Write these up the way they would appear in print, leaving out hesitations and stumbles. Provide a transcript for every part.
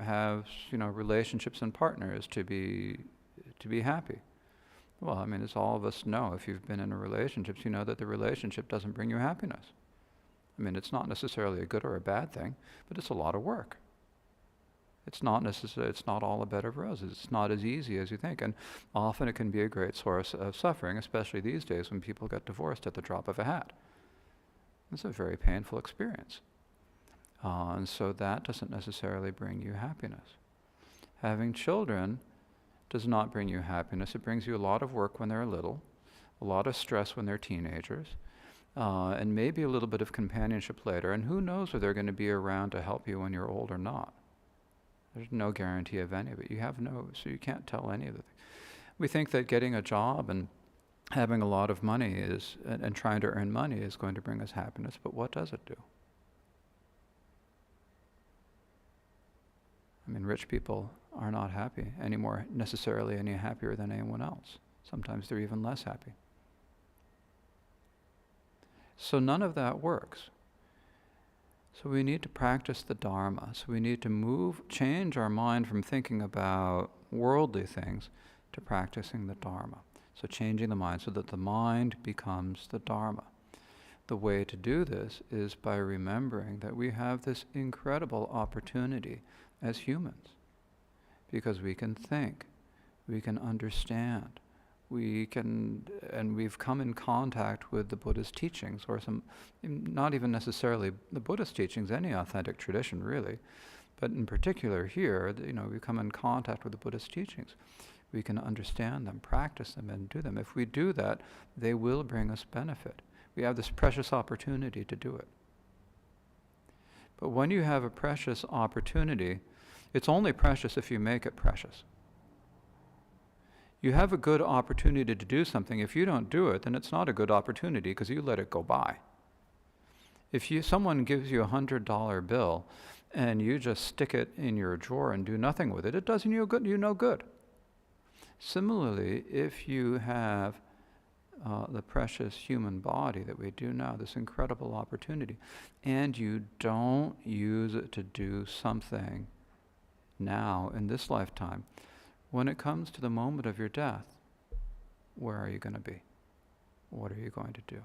have, relationships and partners to be happy. Well, I mean, as all of us know, if you've been in a relationship, you know that the relationship doesn't bring you happiness. I mean, it's not necessarily a good or a bad thing, but it's a lot of work. It's not all a bed of roses. It's not as easy as you think. And often it can be a great source of suffering, especially these days when people get divorced at the drop of a hat. It's a very painful experience. And so that doesn't necessarily bring you happiness. Having children does not bring you happiness. It brings you a lot of work when they're little, a lot of stress when they're teenagers, and maybe a little bit of companionship later. And who knows if they're going to be around to help you when you're old or not. There's no guarantee of any of it. So you can't tell any of it. We think that getting a job and having a lot of money and trying to earn money is going to bring us happiness, but what does it do? I mean, rich people are not happy anymore, necessarily any happier than anyone else. Sometimes they're even less happy. So none of that works. So we need to practice the Dharma. So we need to change our mind from thinking about worldly things to practicing the Dharma. So changing the mind so that the mind becomes the Dharma. The way to do this is by remembering that we have this incredible opportunity as humans, because we can think, we can understand, we've come in contact with the Buddha's teachings, or not even necessarily the Buddhist teachings, any authentic tradition really, but in particular here, we come in contact with the Buddhist teachings. We can understand them, practice them, and do them. If we do that, they will bring us benefit. We have this precious opportunity to do it. But when you have a precious opportunity, it's only precious if you make it precious. You have a good opportunity to do something. If you don't do it, then it's not a good opportunity because you let it go by. If someone gives you $100 bill and you just stick it in your drawer and do nothing with it, it does you no good. Similarly, if you have the precious human body that we do now, this incredible opportunity, and you don't use it to do something now in this lifetime, when it comes to the moment of your death, where are you going to be? What are you going to do?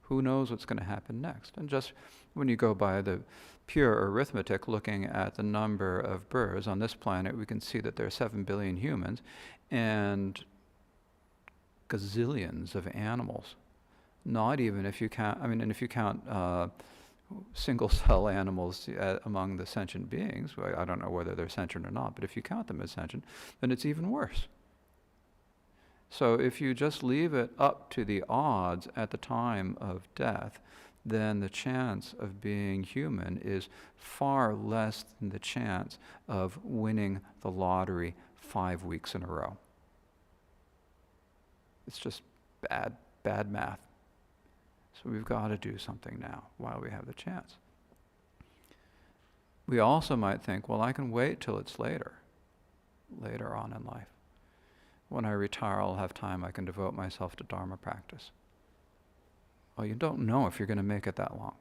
Who knows what's going to happen next? And just when you go by the pure arithmetic, looking at the number of birds on this planet, we can see that there are 7 billion humans and gazillions of animals. Not even if you count, and if you count single-cell animals among the sentient beings, well, I don't know whether they're sentient or not, but if you count them as sentient, then it's even worse. So if you just leave it up to the odds at the time of death, then the chance of being human is far less than the chance of winning the lottery 5 weeks in a row. It's just bad math. So we've got to do something now while we have the chance. We also might think, well, I can wait till it's later on in life. When I retire, I'll have time. I can devote myself to Dharma practice. Well, you don't know if you're going to make it that long.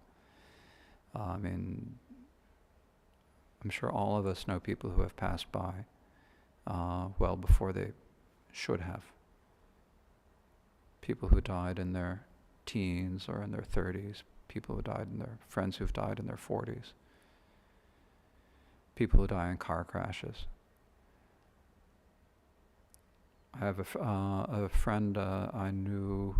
I'm sure all of us know people who have passed by well before they should have. People who died in their teens or in their 30s, people who died in their friends who've died in their 40s, people who die in car crashes. I have a friend I knew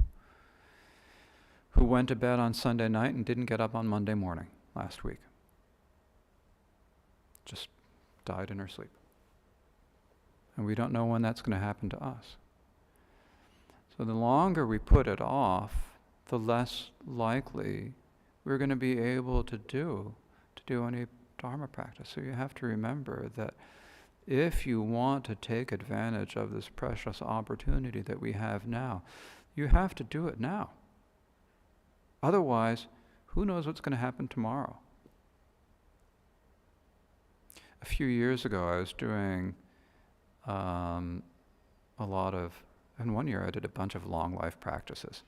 who went to bed on Sunday night and didn't get up on Monday morning last week. Just died in her sleep. And we don't know when that's going to happen to us. So the longer we put it off, the less likely we're going to be able to do any Dharma practice. So you have to remember that if you want to take advantage of this precious opportunity that we have now, you have to do it now. Otherwise, who knows what's going to happen tomorrow? A few years ago, I was doing and one year I did a bunch of long life practices.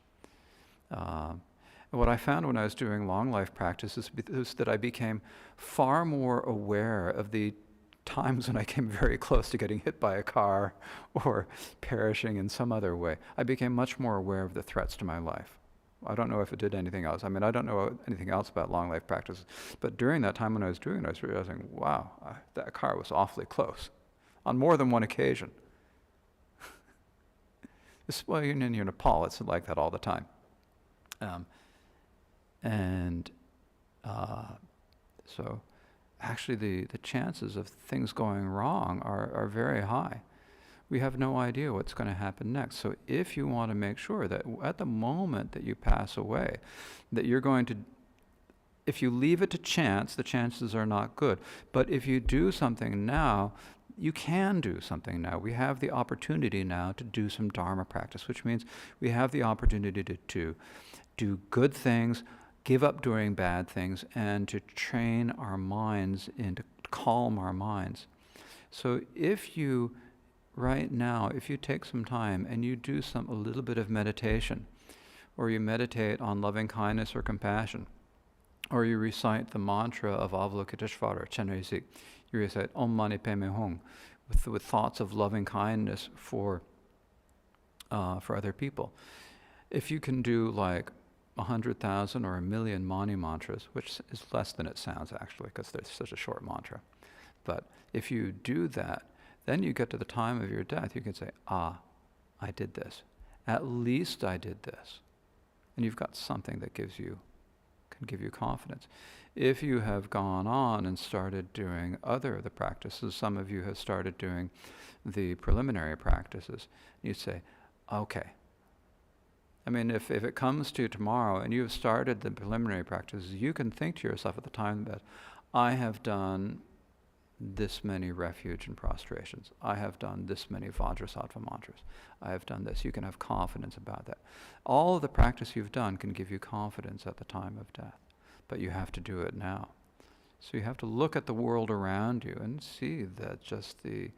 And what I found when I was doing long life practice is that I became far more aware of the times when I came very close to getting hit by a car or perishing in some other way. I became much more aware of the threats to my life. I don't know if it did anything else. I mean, I don't know anything else about long life practice, but during that time when I was doing it, I was realizing, wow, that car was awfully close on more than one occasion. Well, in Nepal, it's like that all the time. So actually the chances of things going wrong are very high. We have no idea what's going to happen next. So if you want to make sure that at the moment that you pass away, that you're going to, if you leave it to chance, the chances are not good. But if you do something now, you can do something now. We have the opportunity now to do some Dharma practice, which means we have the opportunity to do good things, give up doing bad things, and to train our minds and to calm our minds. So if you, right now, if you take some time and you do a little bit of meditation, or you meditate on loving kindness or compassion, or you recite the mantra of Avalokiteshvara, Chenrezig, you recite Om Mani Padme Hum, with thoughts of loving kindness for other people. If you can do like 100,000 or 1,000,000 Mani mantras, which is less than it sounds actually, because there's such a short mantra. But if you do that, then you get to the time of your death, you can say, I did this. At least I did this. And you've got something that can give you confidence. If you have gone on and started doing other of the practices, some of you have started doing the preliminary practices, you say, okay. I mean, if it comes to tomorrow and you have started the preliminary practices, you can think to yourself at the time that I have done this many refuge and prostrations. I have done this many Vajrasattva mantras. I have done this. You can have confidence about that. All of the practice you've done can give you confidence at the time of death, but you have to do it now. So you have to look at the world around you and see that the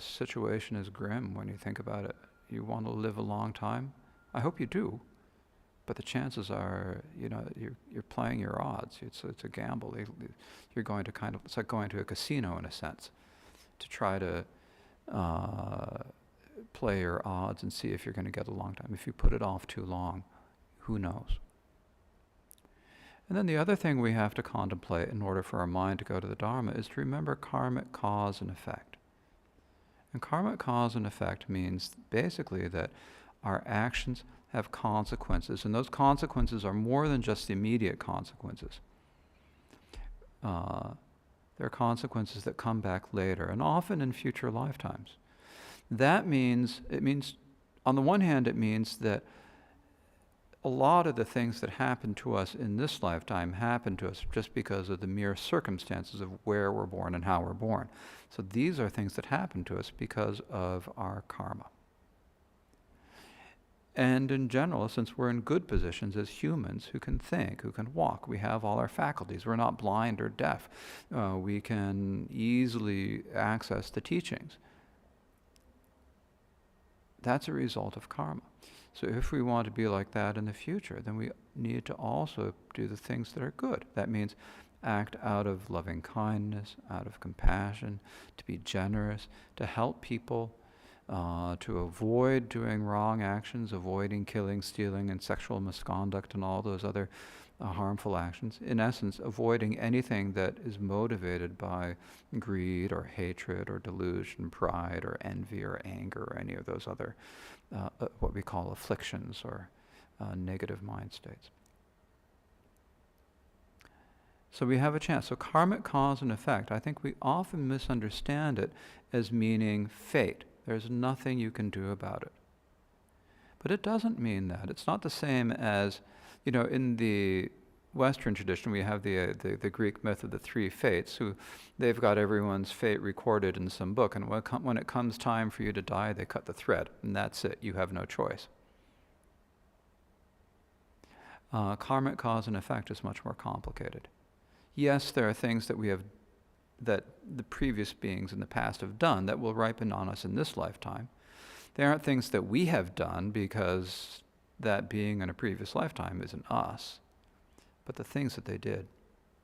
situation is grim when you think about it. You want to live a long time? I hope you do. But the chances are, you're playing your odds. It's a gamble. You're going to it's like going to a casino in a sense, to try to play your odds and see if you're going to get a long time. If you put it off too long, who knows? And then the other thing we have to contemplate in order for our mind to go to the Dharma is to remember karmic cause and effect. And karmic cause and effect means basically that our actions have consequences, and those consequences are more than just the immediate consequences. There are consequences that come back later, and often in future lifetimes. That means, on the one hand, it means that a lot of the things that happen to us in this lifetime happen to us just because of the mere circumstances of where we're born and how we're born. So these are things that happen to us because of our karma. And in general, since we're in good positions as humans who can think, who can walk, we have all our faculties. We're not blind or deaf. We can easily access the teachings. That's a result of karma. So if we want to be like that in the future, then we need to also do the things that are good. That means act out of loving kindness, out of compassion, to be generous, to help people, to avoid doing wrong actions, avoiding killing, stealing, and sexual misconduct and all those other harmful actions. In essence, avoiding anything that is motivated by greed or hatred or delusion, pride or envy or anger or any of those other what we call afflictions or negative mind states. So we have a chance. So karmic cause and effect, I think we often misunderstand it as meaning fate. There's nothing you can do about it. But it doesn't mean that. It's not the same as, in the Western tradition, we have the Greek myth of the three fates, they've got everyone's fate recorded in some book, and when it comes time for you to die, they cut the thread, and that's it. You have no choice. Karmic cause and effect is much more complicated. Yes, there are things that the previous beings in the past have done that will ripen on us in this lifetime. They aren't things that we have done because that being in a previous lifetime isn't us, but the things that they did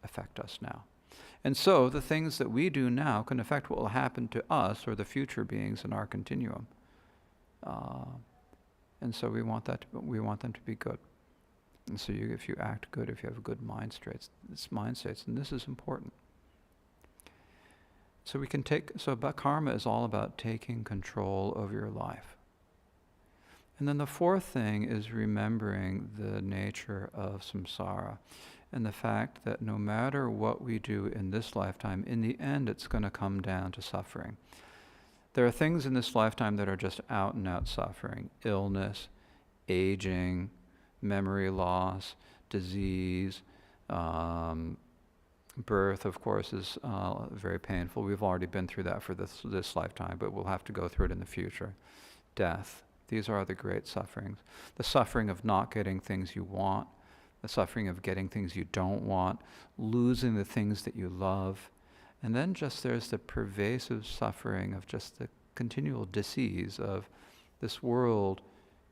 affect us now. And so the things that we do now can affect what will happen to us or the future beings in our continuum. And so we want them to be good. And so if you act good, if you have good mind states, and this is important. So karma is all about taking control of your life. And then the fourth thing is remembering the nature of samsara and the fact that no matter what we do in this lifetime, in the end it's going to come down to suffering. There are things in this lifetime that are just out and out suffering: illness, aging, memory loss, disease. Birth, of course, is very painful. We've already been through that for this lifetime, but we'll have to go through it in the future. Death. These are the great sufferings. The suffering of not getting things you want, the suffering of getting things you don't want, losing the things that you love. And then just there's the pervasive suffering of just the continual disease of this world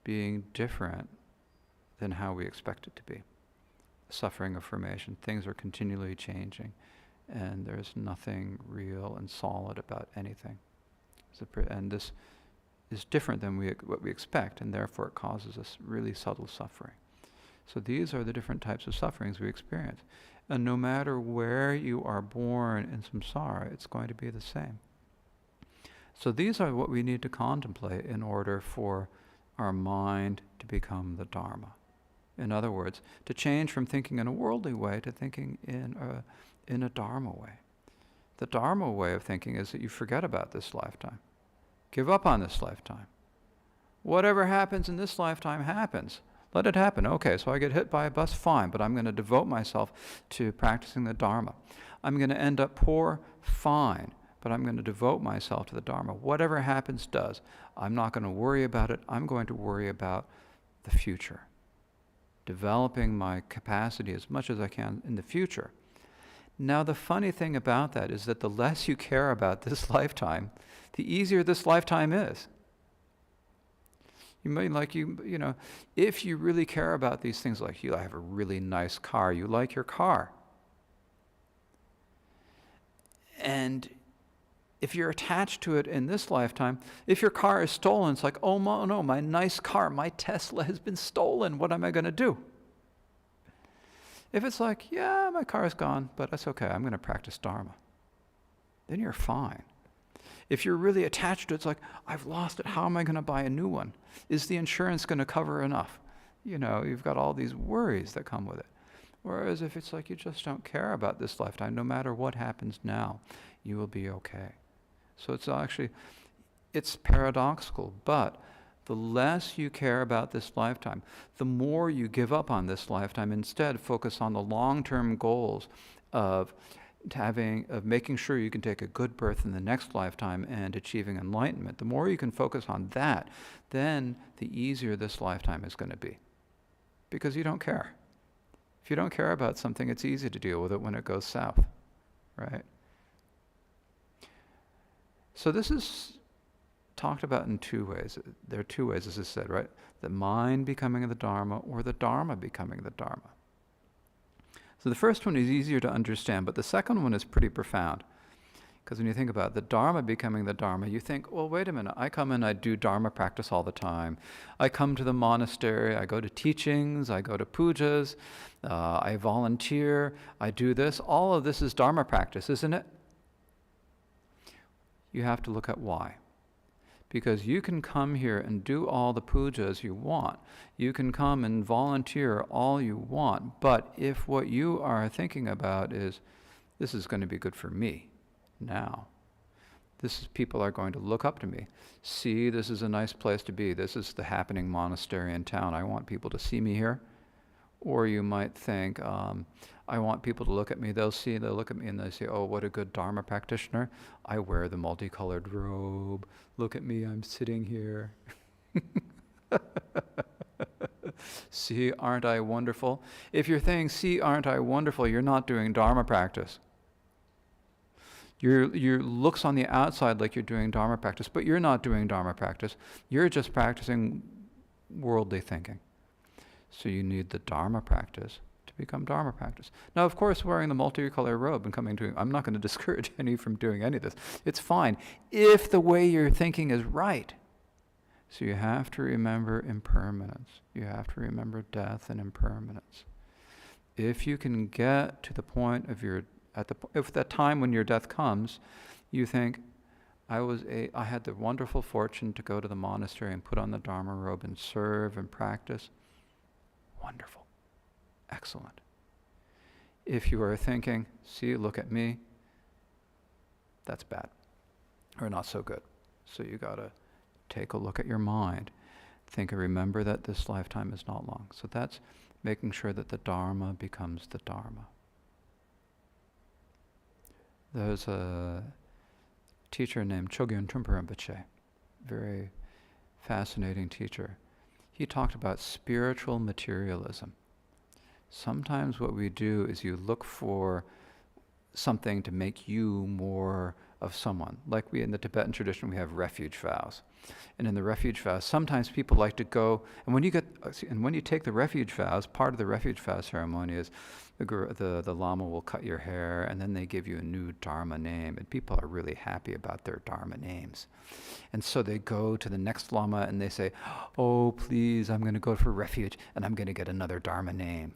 being different than how we expect it to be. Suffering of formation. Things are continually changing, and there's nothing real and solid about anything. And this is different than what we expect, and therefore it causes us really subtle suffering. So these are the different types of sufferings we experience. And no matter where you are born in samsara, it's going to be the same. So these are what we need to contemplate in order for our mind to become the Dharma. In other words, to change from thinking in a worldly way to thinking in a Dharma way. The Dharma way of thinking is that you forget about this lifetime. Give up on this lifetime. Whatever happens in this lifetime happens. Let it happen. Okay, so I get hit by a bus, fine, but I'm going to devote myself to practicing the Dharma. I'm going to end up poor, fine, but I'm going to devote myself to the Dharma. Whatever happens does. I'm not going to worry about it. I'm going to worry about the future. Developing my capacity as much as I can in the future. Now, the funny thing about that is that the less you care about this lifetime, the easier this lifetime is. You mean if you really care about these things, like you have a really nice car, you like your car. And if you're attached to it in this lifetime, if your car is stolen, it's like, oh no, my nice car, my Tesla has been stolen, what am I going to do? If it's like, yeah, my car's gone, but that's okay, I'm going to practice Dharma, then you're fine. If you're really attached to it, it's like, I've lost it, how am I going to buy a new one? Is the insurance going to cover enough? You've got all these worries that come with it. Whereas if it's like you just don't care about this lifetime, no matter what happens now, you will be okay. So it's paradoxical, but the less you care about this lifetime, the more you give up on this lifetime. Instead, focus on the long-term goals of making sure you can take a good birth in the next lifetime and achieving enlightenment. The more you can focus on that, then the easier this lifetime is going to be. Because you don't care. If you don't care about something, it's easy to deal with it when it goes south, right? So this is talked about in two ways. There are two ways, as I said, right? The mind becoming the Dharma, or the Dharma becoming the Dharma. So the first one is easier to understand, but the second one is pretty profound. Because when you think about the Dharma becoming the Dharma, you think, well, wait a minute, I come in, I do Dharma practice all the time. I come to the monastery, I go to teachings, I go to pujas, I volunteer, I do this. All of this is Dharma practice, isn't it? You have to look at why. Because you can come here and do all the pujas you want. You can come and volunteer all you want. But if what you are thinking about is, this is going to be good for me now. People are going to look up to me. See, this is a nice place to be. This is the happening monastery in town. I want people to see me here. Or you might think, I want people to look at me. They'll look at me and they say, oh, what a good Dharma practitioner. I wear the multicolored robe. Look at me, I'm sitting here. See, aren't I wonderful? If you're saying, see, aren't I wonderful, you're not doing Dharma practice. Your looks on the outside like you're doing Dharma practice, but you're not doing Dharma practice. You're just practicing worldly thinking. So you need the Dharma practice to become Dharma practice. Now, of course, wearing the multicolored robe and coming to, I'm not going to discourage any from doing any of this. It's fine if the way you're thinking is right. So you have to remember impermanence. You have to remember death and impermanence. If you can get to the point of if that time when your death comes, you think, I had the wonderful fortune to go to the monastery and put on the Dharma robe and serve and practice. Wonderful. Excellent. If you are thinking, see, look at me, that's bad, or not so good. So you got to take a look at your mind. Think and remember that this lifetime is not long. So that's making sure that the Dharma becomes the Dharma. There's a teacher named Chogyam Trungpa Rinpoche, very fascinating teacher. He talked about spiritual materialism. Sometimes what we do is you look for something to make you more of someone. Like in the Tibetan tradition, we have refuge vows. And in the refuge vows, sometimes people like to go, and when you take the refuge vows, part of the refuge vow ceremony is the Lama will cut your hair, and then they give you a new Dharma name, and people are really happy about their Dharma names. And so they go to the next Lama and they say, oh, please, I'm going to go for refuge, and I'm going to get another Dharma name.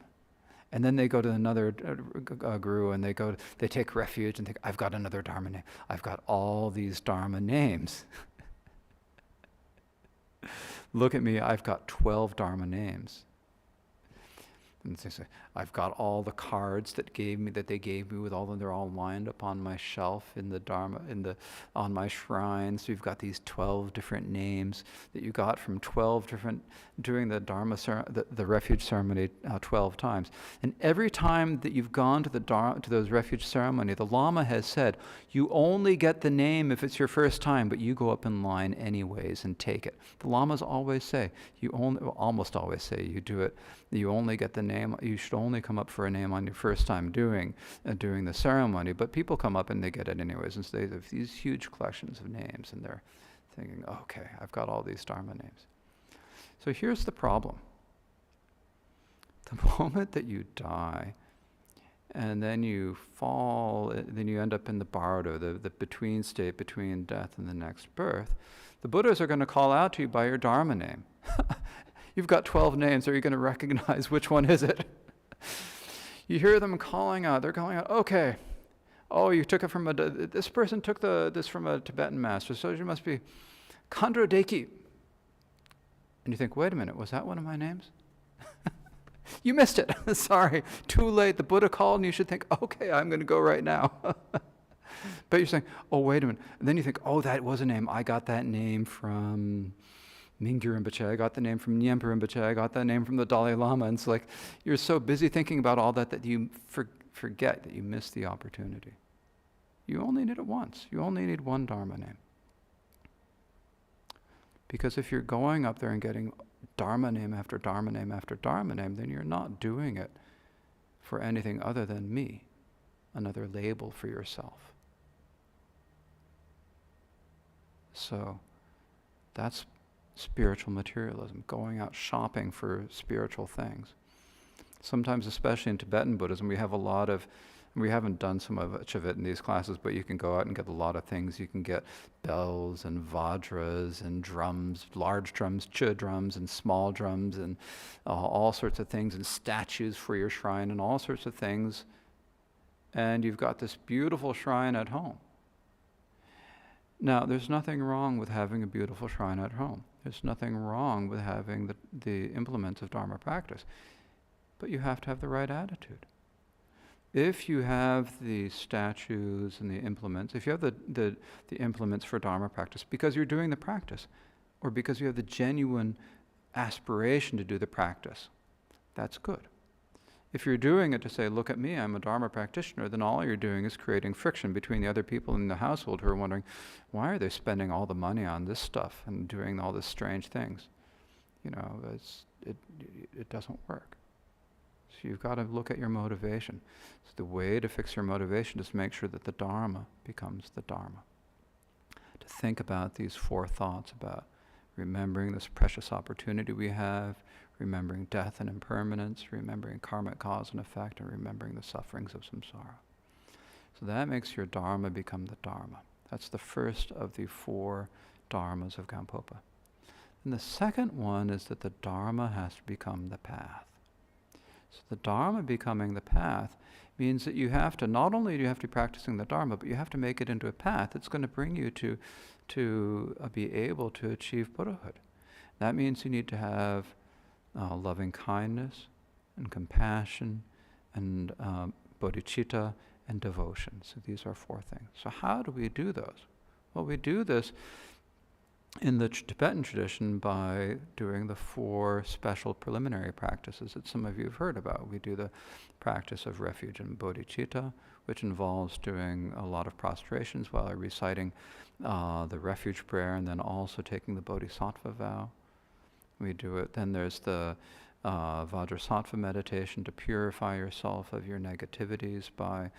And then they go to another guru and they take refuge and think, I've got another Dharma name. I've got all these Dharma names. Look at me, I've got 12 Dharma names. And they say, I've got all the cards that they gave me with all of them, they're all lined up on my shelf in the Dharma, on my shrine. So you've got these 12 different names that you got from 12 different, doing the Dharma, the refuge ceremony 12 times. And every time that you've gone to those refuge ceremony, the Lama has said, you only get the name if it's your first time, but you go up in line anyways and take it. The Lamas always say, almost always say, you do it, you only get the name, you should only come up for a name on your first time doing the ceremony, but people come up and they get it anyways, and so they have these huge collections of names, and they're thinking, okay, I've got all these Dharma names. So here's the problem. The moment that you die, and then you fall, then you end up in the bardo, the between state between death and the next birth, the Buddhas are going to call out to you by your Dharma name. You've got 12 names. Are you going to recognize which one is it? You hear them calling out. They're calling out, okay. Oh, you took it from this person took this from a Tibetan master, so you must be Khandro Deki. And you think, wait a minute, was that one of my names? You missed it. Sorry, too late. The Buddha called and you should think, okay, I'm going to go right now. But you're saying, oh, wait a minute. And then you think, oh, that was a name. I got that name from Mingyur Rinpoche, I got the name from Nyempa Rinpoche, I got that name from the Dalai Lama. And it's like, you're so busy thinking about all that you forget that you miss the opportunity. You only need it once. You only need one Dharma name. Because if you're going up there and getting Dharma name after Dharma name after Dharma name, then you're not doing it for anything other than me, another label for yourself. So that's spiritual materialism, going out shopping for spiritual things. Sometimes, especially in Tibetan Buddhism, we haven't done so much of it in these classes, but you can go out and get a lot of things. You can get bells and vajras and drums, large drums, cha drums and small drums and all sorts of things, and statues for your shrine and all sorts of things. And you've got this beautiful shrine at home. Now, there's nothing wrong with having a beautiful shrine at home. There's nothing wrong with having the implements of Dharma practice. But you have to have the right attitude. If you have the statues and the implements, if you have the implements for Dharma practice because you're doing the practice, or because you have the genuine aspiration to do the practice, that's good. If you're doing it to say, look at me, I'm a Dharma practitioner, then all you're doing is creating friction between the other people in the household who are wondering, why are they spending all the money on this stuff and doing all these strange things? You know, it doesn't work. So you've got to look at your motivation. So the way to fix your motivation is to make sure that the Dharma becomes the Dharma. To think about these 4 thoughts about remembering this precious opportunity we have, remembering death and impermanence, remembering karmic cause and effect, and remembering the sufferings of samsara. So that makes your dharma become the dharma. That's the first of the 4 dharmas of Gampopa. And the second one is that the dharma has to become the path. So the dharma becoming the path means that you have to, not only do you have to be practicing the dharma, but you have to make it into a path that's going to bring you to be able to achieve Buddhahood. That means you need to have loving kindness and compassion and bodhicitta and devotion. So these are 4 things. So how do we do those? Well, we do this in the Tibetan tradition by doing the 4 special preliminary practices that some of you have heard about. We do the practice of refuge and bodhicitta, which involves doing a lot of prostrations while reciting the refuge prayer, and then also taking the bodhisattva vow. We do it. Then there's the Vajrasattva meditation to purify yourself of your negativities by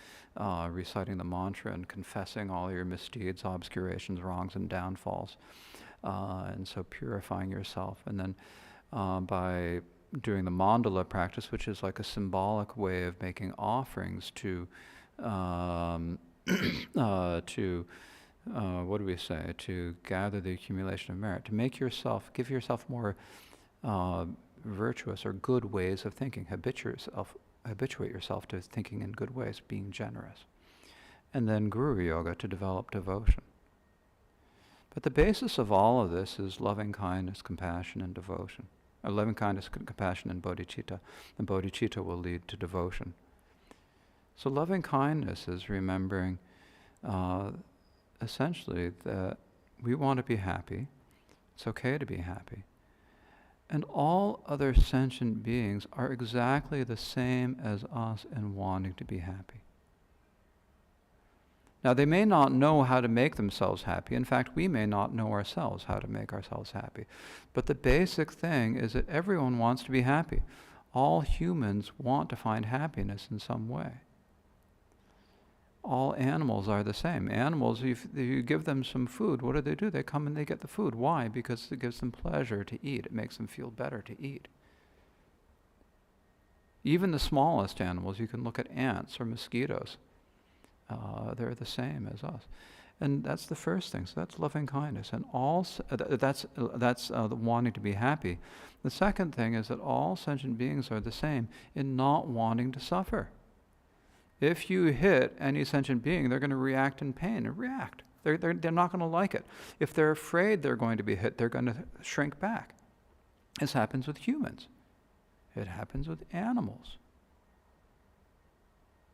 reciting the mantra and confessing all your misdeeds, obscurations, wrongs, and downfalls. And so purifying yourself. And then by doing the mandala practice, which is like a symbolic way of making offerings to what do we say? To gather the accumulation of merit, to make yourself, give yourself more virtuous or good ways of thinking. Habituate yourself to thinking in good ways, being generous. And then Guru Yoga to develop devotion. But the basis of all of this is loving kindness, compassion, and devotion. Loving kindness, compassion, and bodhicitta. And bodhicitta will lead to devotion. So loving kindness is remembering essentially that we want to be happy. It's okay to be happy. And all other sentient beings are exactly the same as us in wanting to be happy. Now, they may not know how to make themselves happy. In fact, we may not know ourselves how to make ourselves happy. But the basic thing is that everyone wants to be happy. All humans want to find happiness in some way. All animals are the same. Animals, if you give them some food, what do? They come and they get the food. Why? Because it gives them pleasure to eat. It makes them feel better to eat. Even the smallest animals, you can look at ants or mosquitoes. They're the same as us. And that's the first thing. So that's loving kindness. And that's the wanting to be happy. The second thing is that all sentient beings are the same in not wanting to suffer. If you hit any sentient being, they're going to react in pain and react. They're not going to like it. If they're afraid they're going to be hit, they're going to shrink back. This happens with humans. It happens with animals.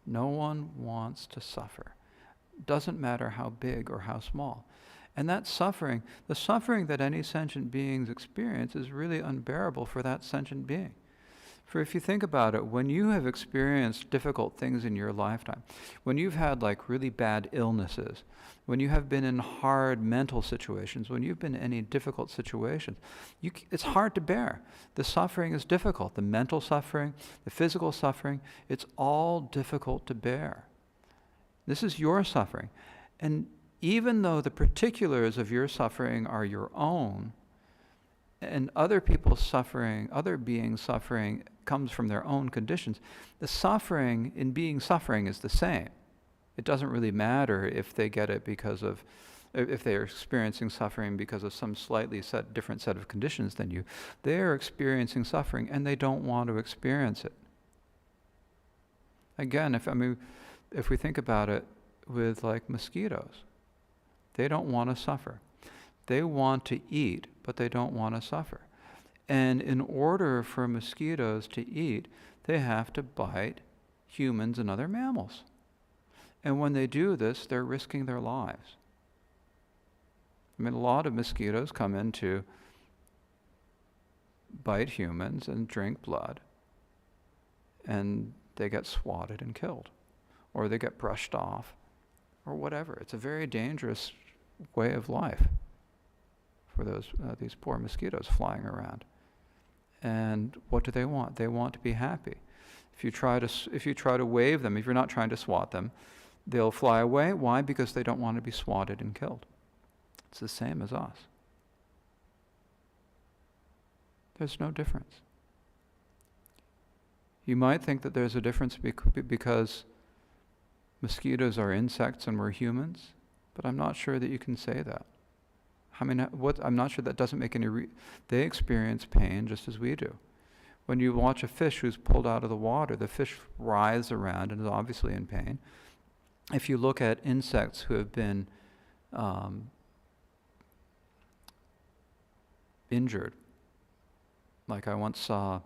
No one wants to suffer. Doesn't matter how big or how small. And that suffering, the suffering that any sentient beings experience is really unbearable for that sentient being. For if you think about it, when you have experienced difficult things in your lifetime, when you've had like really bad illnesses, when you have been in hard mental situations, when you've been in any difficult situations, it's hard to bear. The suffering is difficult. The mental suffering, the physical suffering, it's all difficult to bear. This is your suffering. And even though the particulars of your suffering are your own, and other people's suffering, other beings' suffering comes from their own conditions, the suffering in being suffering is the same. It doesn't really matter if they get it if they are experiencing suffering because of some slightly different set of conditions than you. They are experiencing suffering and they don't want to experience it. Again, if we think about it with like mosquitoes, they don't want to suffer. They want to eat, but they don't want to suffer. And in order for mosquitoes to eat, they have to bite humans and other mammals. And when they do this, they're risking their lives. A lot of mosquitoes come in to bite humans and drink blood, and they get swatted and killed, or they get brushed off, or whatever. It's a very dangerous way of life for these poor mosquitoes flying around. And what do they want? They want to be happy. If you try to wave them, if you're not trying to swat them, they'll fly away. Why? Because they don't want to be swatted and killed. It's the same as us. There's no difference. You might think that there's a difference because mosquitoes are insects and we're humans, but I'm not sure that you can say that. I mean, I'm not sure that doesn't make any. They experience pain just as we do. When you watch a fish who's pulled out of the water, the fish writhes around and is obviously in pain. If you look at insects who have been injured, like I once saw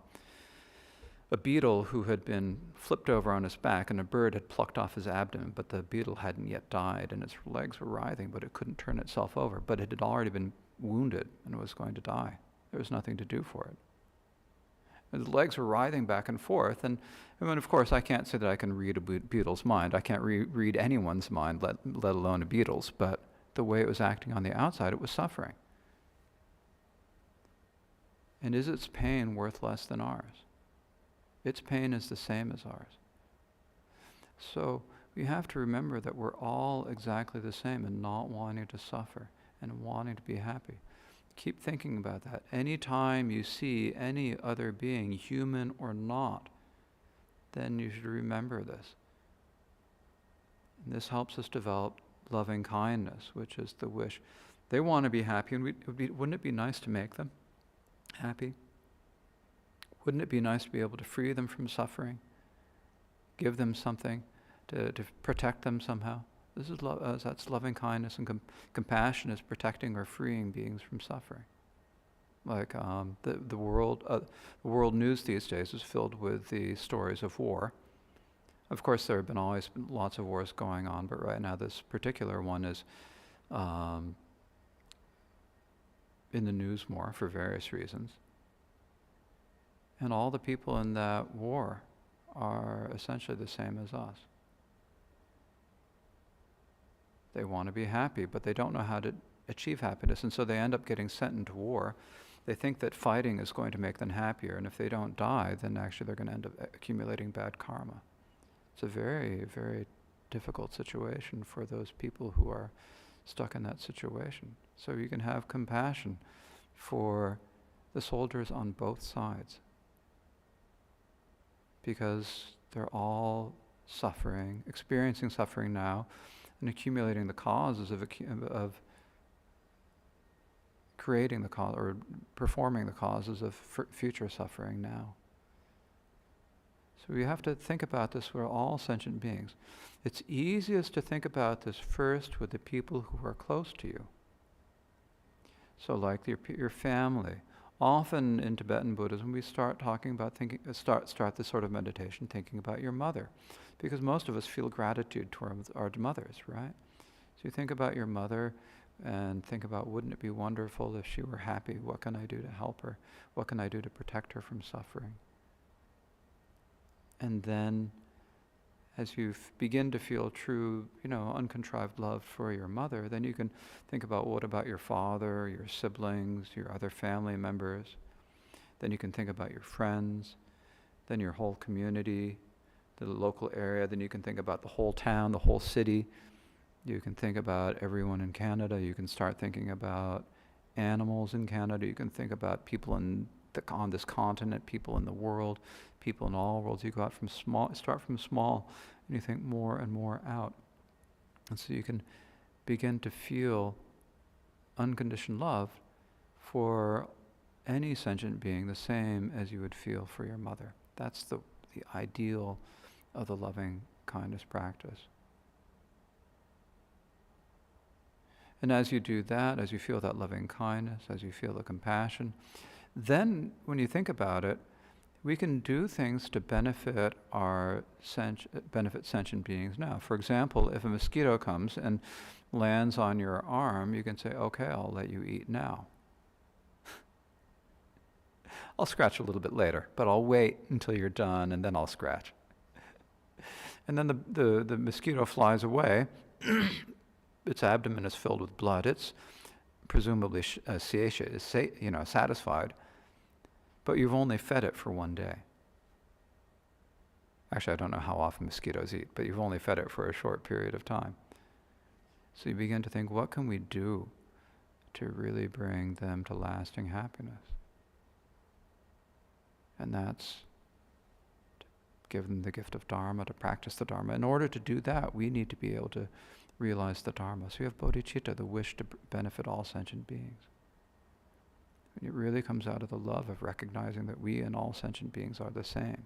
a beetle who had been flipped over on his back and a bird had plucked off his abdomen, but the beetle hadn't yet died and its legs were writhing, but it couldn't turn itself over. But it had already been wounded and was going to die. There was nothing to do for it. And the legs were writhing back and forth, and I mean, of course, I can't say that I can read a beetle's mind. I can't read anyone's mind, let alone a beetle's, but the way it was acting on the outside, it was suffering. And is its pain worth less than ours? Its pain is the same as ours. So we have to remember that we're all exactly the same in not wanting to suffer and wanting to be happy. Keep thinking about that. Anytime you see any other being, human or not, then you should remember this. And this helps us develop loving kindness, which is the wish. They want to be happy, and wouldn't it be nice to make them happy? Wouldn't it be nice to be able to free them from suffering? Give them something to protect them somehow? This is that's loving kindness, and compassion is protecting or freeing beings from suffering. Like the world news these days is filled with the stories of war. Of course, there have been always lots of wars going on, but right now this particular one is in the news more for various reasons. And all the people in that war are essentially the same as us. They want to be happy, but they don't know how to achieve happiness, and so they end up getting sent into war. They think that fighting is going to make them happier, and if they don't die, then actually they're going to end up accumulating bad karma. It's a very, very difficult situation for those people who are stuck in that situation. So you can have compassion for the soldiers on both sides, because they're all suffering, experiencing suffering now, and accumulating the causes of creating the cause or performing the causes of future suffering now. So we have to think about this. We're all sentient beings. It's easiest to think about this first with the people who are close to you. So like your family. Often in Tibetan Buddhism, we start talking about start this sort of meditation thinking about your mother, because most of us feel gratitude towards our mothers, right? So you think about your mother and think about, wouldn't it be wonderful if she were happy? What can I do to help her? What can I do to protect her from suffering? And then as you begin to feel true, uncontrived love for your mother, then you can think about, what about your father, your siblings, your other family members? Then you can think about your friends, then your whole community, the local area. Then you can think about the whole town, the whole city. You can think about everyone in Canada. You can start thinking about animals in Canada. You can think about people on this continent, people in the world, people in all worlds. You start from small, and you think more and more out. And so you can begin to feel unconditioned love for any sentient being the same as you would feel for your mother. That's the ideal of the loving kindness practice. And as you do that, as you feel that loving kindness, as you feel the compassion, then when you think about it, we can do things to benefit sentient beings now. For example, if a mosquito comes and lands on your arm, you can say, okay, I'll let you eat now. I'll scratch a little bit later, but I'll wait until you're done and then I'll scratch. And then the mosquito flies away. Its abdomen is filled with blood. It's presumably satiated, satisfied. But you've only fed it for one day. Actually, I don't know how often mosquitoes eat, but you've only fed it for a short period of time. So you begin to think, what can we do to really bring them to lasting happiness? And that's to give them the gift of Dharma, to practice the Dharma. In order to do that, we need to be able to realize the Dharma. So you have bodhicitta, the wish to benefit all sentient beings. It really comes out of the love of recognizing that we and all sentient beings are the same.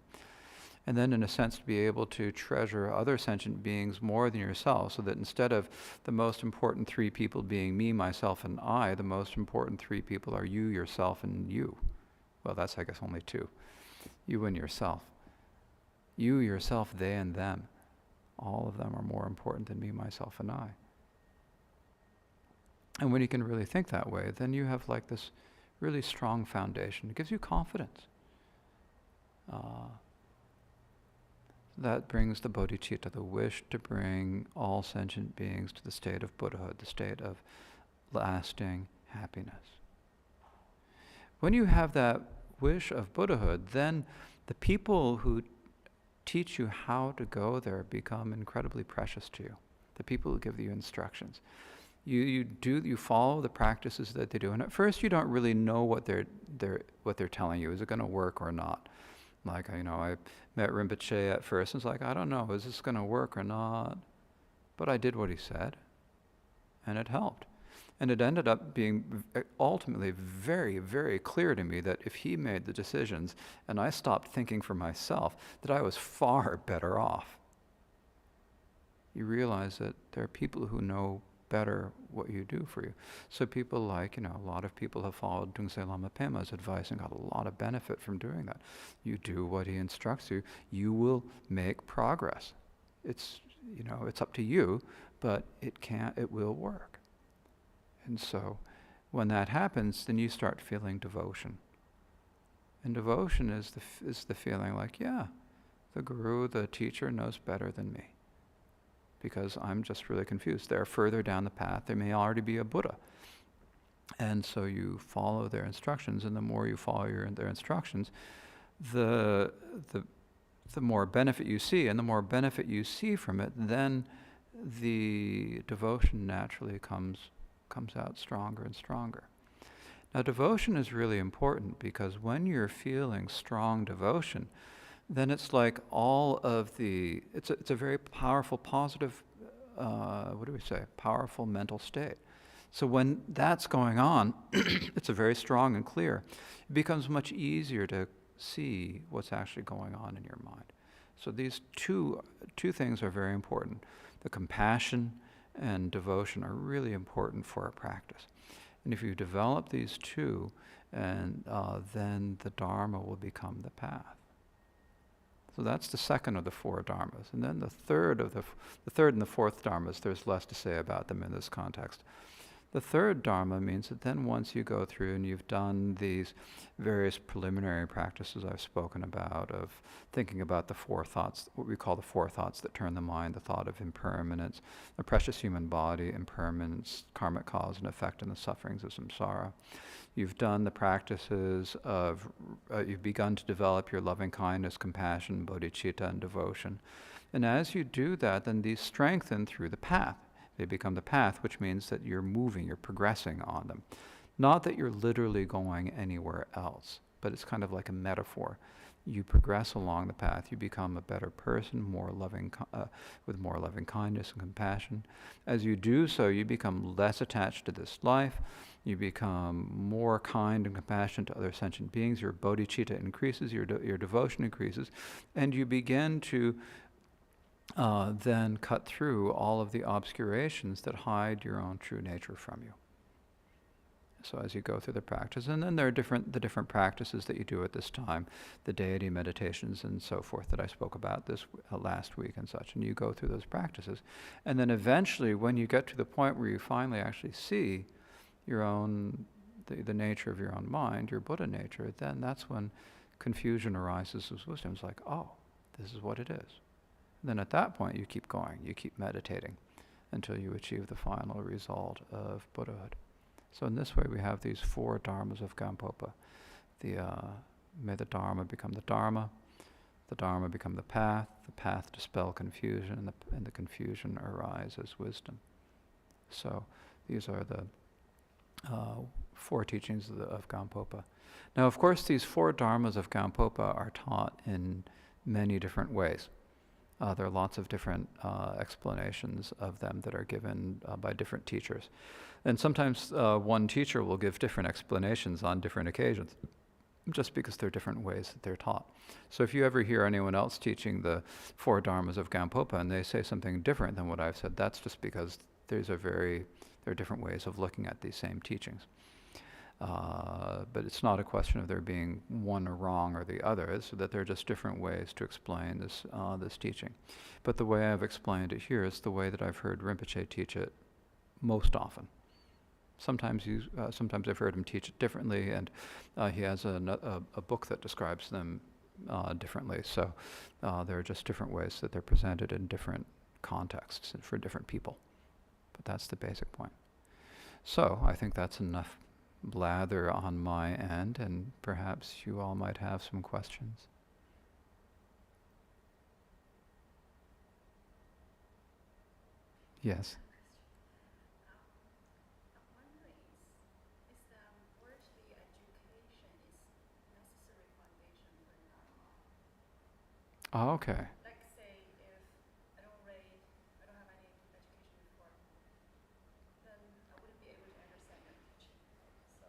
And then, in a sense, to be able to treasure other sentient beings more than yourself, so that instead of the most important three people being me, myself, and I, the most important three people are you, yourself, and you. Well, that's, I guess, only two. You and yourself. You, yourself, they, and them. All of them are more important than me, myself, and I. And when you can really think that way, then you have like this really strong foundation. It gives you confidence. That brings the bodhicitta, the wish to bring all sentient beings to the state of Buddhahood, the state of lasting happiness. When you have that wish of Buddhahood, then the people who teach you how to go there become incredibly precious to you. The people who give you instructions. You follow the practices that they do, and at first you don't really know what they're telling you. Is it going to work or not? Like, I met Rinpoche at first, and it's like, I don't know, is this going to work or not? But I did what he said, and it helped. And it ended up being ultimately very, very clear to me that if he made the decisions, and I stopped thinking for myself, that I was far better off. You realize that there are people who know better what you do for you. So people like, a lot of people have followed Dungse Lama Pema's advice and got a lot of benefit from doing that. You do what he instructs you, you will make progress. It's up to you, but it will work. And so when that happens, then you start feeling devotion. And devotion is the feeling like, yeah, the guru, the teacher knows better than me, because I'm just really confused. They're further down the path. They may already be a Buddha. And so you follow their instructions, and the more you follow their instructions, the more benefit you see, and the more benefit you see from it, then the devotion naturally comes out stronger and stronger. Now, devotion is really important, because when you're feeling strong devotion, then it's like it's a very powerful, positive, powerful mental state. So when that's going on, it's a very strong and clear. It becomes much easier to see what's actually going on in your mind. So these two things are very important. The compassion and devotion are really important for our practice. And if you develop these two, and then the Dharma will become the path. So that's the second of the four dharmas. And then the third and the fourth dharmas, there's less to say about them in this context. The third dharma means that then once you go through and you've done these various preliminary practices I've spoken about, of thinking about the four thoughts, what we call the four thoughts that turn the mind, the thought of impermanence, the precious human body, impermanence, karmic cause and effect, and the sufferings of samsara. You've done the practices of, you've begun to develop your loving kindness, compassion, bodhicitta, and devotion. And as you do that, then these strengthen through the path. They become the path, which means that you're moving, you're progressing on them. Not that you're literally going anywhere else, but it's kind of like a metaphor. You progress along the path, you become a better person, more loving, with more loving kindness and compassion. As you do so, you become less attached to this life, you become more kind and compassionate to other sentient beings, your bodhicitta increases, your devotion increases, and you begin to then cut through all of the obscurations that hide your own true nature from you. So as you go through the practice, and then there are the different practices that you do at this time, the deity meditations and so forth that I spoke about this last week and such, and you go through those practices. And then eventually, when you get to the point where you finally actually see your own, the nature of your own mind, your Buddha nature, then that's when confusion arises as wisdom. It's like, oh, this is what it is. And then at that point, you keep going, you keep meditating until you achieve the final result of Buddhahood. So in this way, we have these four dharmas of Gampopa. May the Dharma become the Dharma become the path dispel confusion, and the confusion arise as wisdom. So these are the 4 teachings of Gampopa. Now, of course, these 4 dharmas of Gampopa are taught in many different ways. There are lots of different explanations of them that are given by different teachers. And sometimes one teacher will give different explanations on different occasions, just because they're different ways that they're taught. So if you ever hear anyone else teaching the 4 dharmas of Gampopa and they say something different than what I've said, that's just because there are different ways of looking at these same teachings. But it's not a question of there being one wrong or the other. It's that there are just different ways to explain this teaching. But the way I've explained it here is the way that I've heard Rinpoche teach it most often. Sometimes I've heard him teach it differently, and he has a book that describes them differently. So there are just different ways that they're presented in different contexts and for different people. But that's the basic point. So I think that's enough blather on my end, and perhaps you all might have some questions. Yes. I'm wondering, is the worldly education is necessary foundation for Dharma? Oh, okay. Like say, if I don't have any education before, then I wouldn't be able to understand your teaching.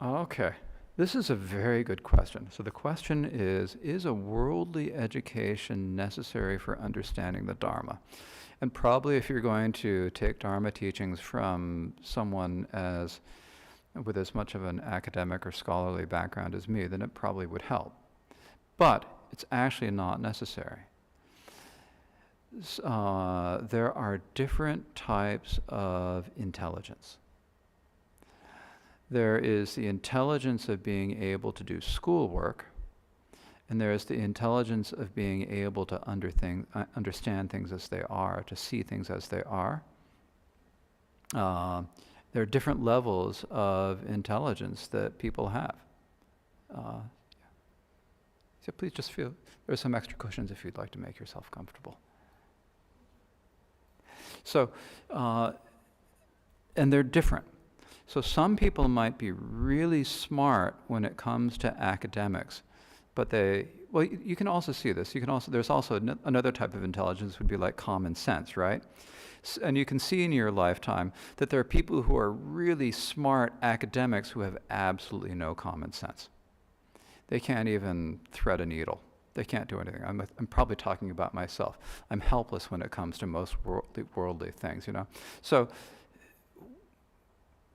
Okay. This is a very good question. So the question is a worldly education necessary for understanding the Dharma? And probably if you're going to take Dharma teachings from someone with as much of an academic or scholarly background as me, then it probably would help. But it's actually not necessary. There are different types of intelligence. There is the intelligence of being able to do schoolwork, and there is the intelligence of being able to understand things as they are, to see things as they are. There are different levels of intelligence that people have. So please just feel, there are some extra cushions if you'd like to make yourself comfortable. So, and they're different. So some people might be really smart when it comes to academics, but you can also see this. There's also another type of intelligence would be like common sense, right? And you can see in your lifetime that there are people who are really smart academics who have absolutely no common sense. They can't even thread a needle. They can't do anything. I'm probably talking about myself. I'm helpless when it comes to most worldly things, So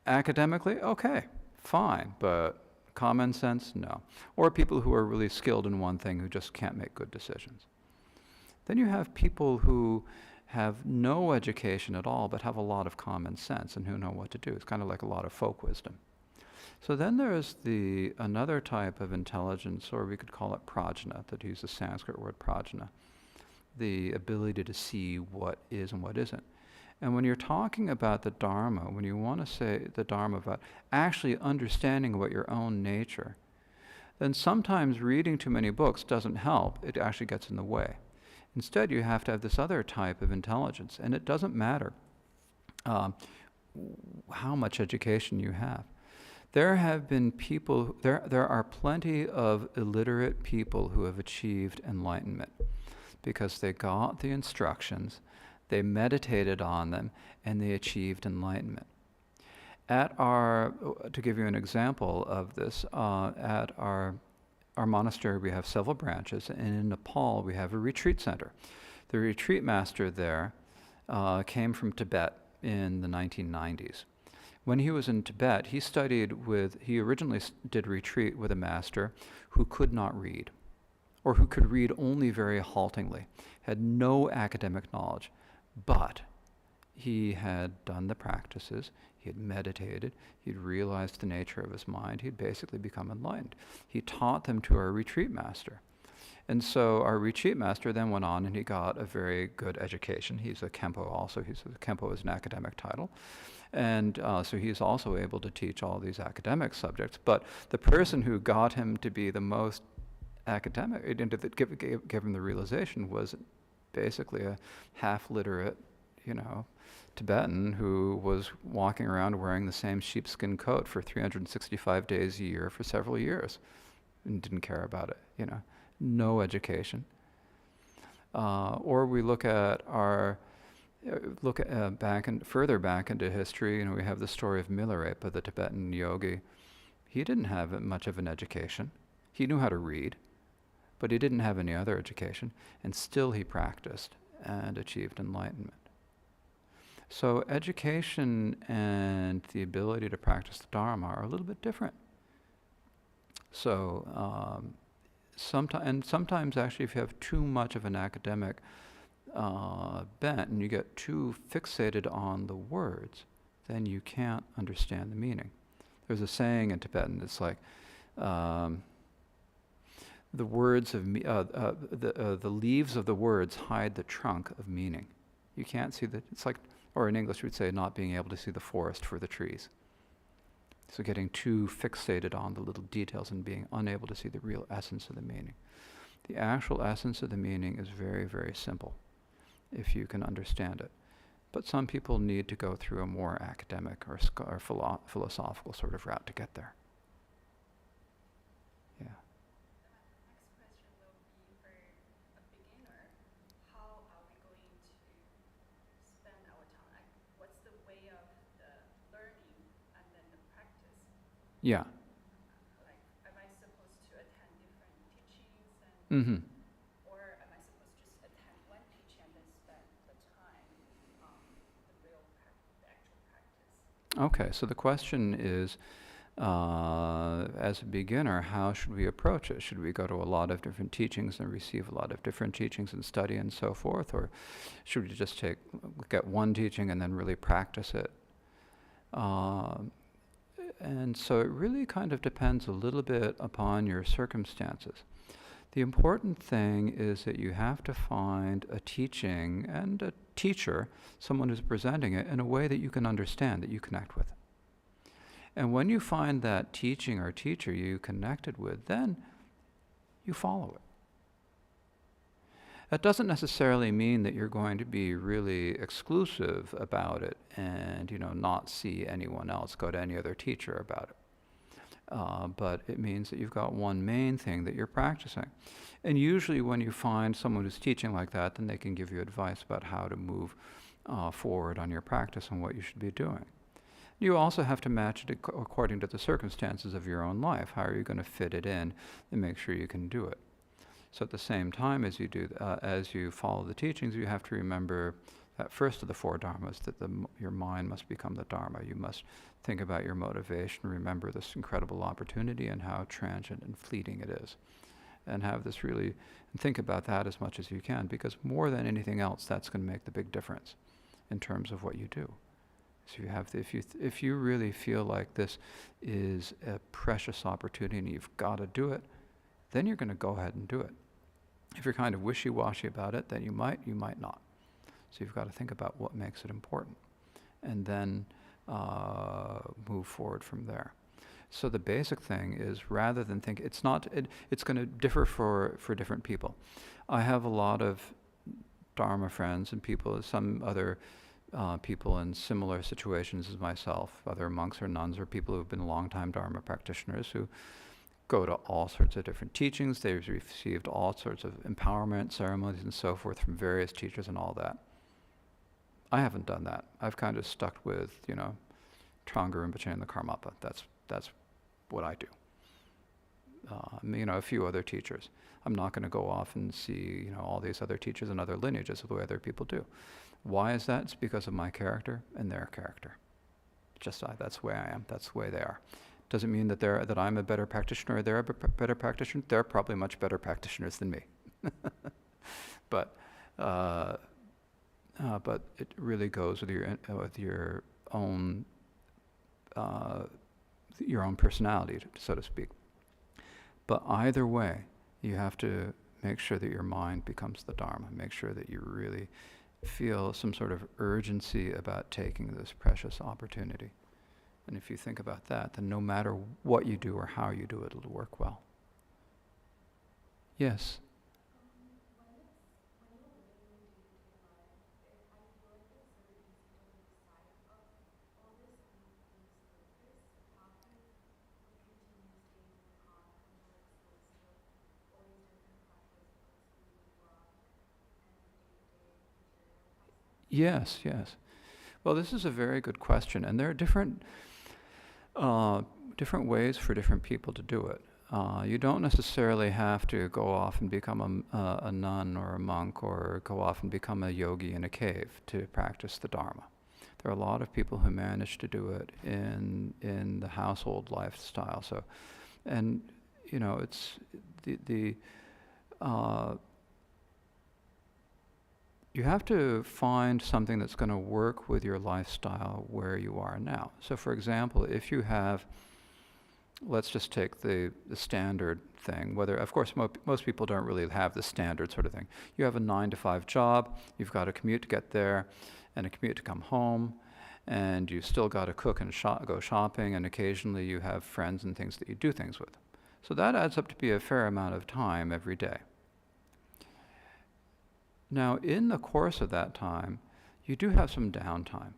academically, okay, fine, but common sense, no. Or people who are really skilled in one thing who just can't make good decisions. Then you have people who have no education at all but have a lot of common sense and who know what to do. It's kind of like a lot of folk wisdom. So then there's another type of intelligence, or we could call it prajna, that use the Sanskrit word prajna, the ability to see what is and what isn't. And when you're talking about the Dharma, when you want to say the Dharma about actually understanding about your own nature, then sometimes reading too many books doesn't help. It actually gets in the way. Instead, you have to have this other type of intelligence, and it doesn't matter how much education you have. There have been people, there are plenty of illiterate people who have achieved enlightenment because they got the instructions, they meditated on them, and they achieved enlightenment. To give you an example of this, at our monastery we have several branches, and in Nepal we have a retreat center. The retreat master there came from Tibet in the 1990s. When he was in Tibet, he originally did retreat with a master who could not read, or who could read only very haltingly, had no academic knowledge. But he had done the practices, he had meditated, he'd realized the nature of his mind, he'd basically become enlightened. He taught them to our retreat master. And so our retreat master then went on and he got a very good education. He's a Kempo also. Kempo is an academic title. And so he's also able to teach all these academic subjects. But the person who got him to be the most academic, gave him the realization, was basically a half-literate, Tibetan who was walking around wearing the same sheepskin coat for 365 days a year for several years and didn't care about it, no education. Or we look at further back into history, we have the story of Milarepa, the Tibetan yogi. He didn't have much of an education. He knew how to read, but he didn't have any other education, and still he practiced and achieved enlightenment. So education and the ability to practice the Dharma are a little bit different. So sometimes actually if you have too much of an academic bent and you get too fixated on the words, then you can't understand the meaning. There's a saying in Tibetan, it's like, the words of the leaves of the words hide the trunk of meaning. You can't see it's like, or in English we'd say not being able to see the forest for the trees. So getting too fixated on the little details and being unable to see the real essence of the meaning. The actual essence of the meaning is very, very simple if you can understand it. But some people need to go through a more academic or philosophical sort of route to get there. Yeah. Next question will be for a beginner. How are we going to spend our time? Like, what's the way of the learning and then the practice? Yeah. Like, am I supposed to attend different teachings and Mm-hmm. or am I supposed to just attend one teaching and then spend the time on the actual practice? Okay, so the question is, as a beginner, how should we approach it? Should we go to a lot of different teachings and receive a lot of different teachings and study and so forth? Or should we just get one teaching and then really practice it? And so it really kind of depends a little bit upon your circumstances. The important thing is that you have to find a teaching and a teacher, someone who's presenting it in a way that you can understand, that you connect with. And when you find that teaching or teacher you connected with, then you follow it. That doesn't necessarily mean that you're going to be really exclusive about it and, not see anyone else, go to any other teacher about it. But it means that you've got one main thing that you're practicing. And usually when you find someone who's teaching like that, then they can give you advice about how to move forward on your practice and what you should be doing. You also have to match it according to the circumstances of your own life. How are you going to fit it in and make sure you can do it? So at the same time as you follow the teachings, you have to remember that first of the four dharmas, that your mind must become the dharma. You must think about your motivation, remember this incredible opportunity and how transient and fleeting it is. And think about that as much as you can, because more than anything else, that's going to make the big difference in terms of what you do. So if you really feel like this is a precious opportunity and you've got to do it, then you're going to go ahead and do it. If you're kind of wishy-washy about it, then you might not. So you've got to think about what makes it important, and then move forward from there. So the basic thing is, rather than think, it's going to differ for different people. I have a lot of Dharma friends and some other people in similar situations as myself, other monks or nuns or people who've been long-time Dharma practitioners who go to all sorts of different teachings. They've received all sorts of empowerment ceremonies and so forth from various teachers and all that. I haven't done that. I've kind of stuck with, Trungpa Rinpoche and the Karmapa. That's what I do. A few other teachers. I'm not going to go off and see, all these other teachers and other lineages the way other people do. Why is that? It's because of my character and their character. That's the way I am. That's the way they are. Doesn't mean that I'm a better practitioner or they're a better practitioner. They're probably much better practitioners than me. But it really goes with your own personality, so to speak. But either way, you have to make sure that your mind becomes the Dharma. Make sure that you really feel some sort of urgency about taking this precious opportunity. And if you think about that, then no matter what you do or how you do it, it'll work well. Yes? Yes, yes. Well, this is a very good question, and there are different ways for different people to do it. You don't necessarily have to go off and become a nun or a monk, or go off and become a yogi in a cave to practice the Dharma. There are a lot of people who manage to do it in the household lifestyle. So, and it's the you have to find something that's going to work with your lifestyle where you are now. So, for example, if you have, let's just take the standard thing, whether, of course, most people don't really have the standard sort of thing. You have a 9-to-5 job, you've got a commute to get there, and a commute to come home, and you still got to cook and go shopping, and occasionally you have friends and things that you do things with. So that adds up to be a fair amount of time every day. Now, in the course of that time, you do have some downtime,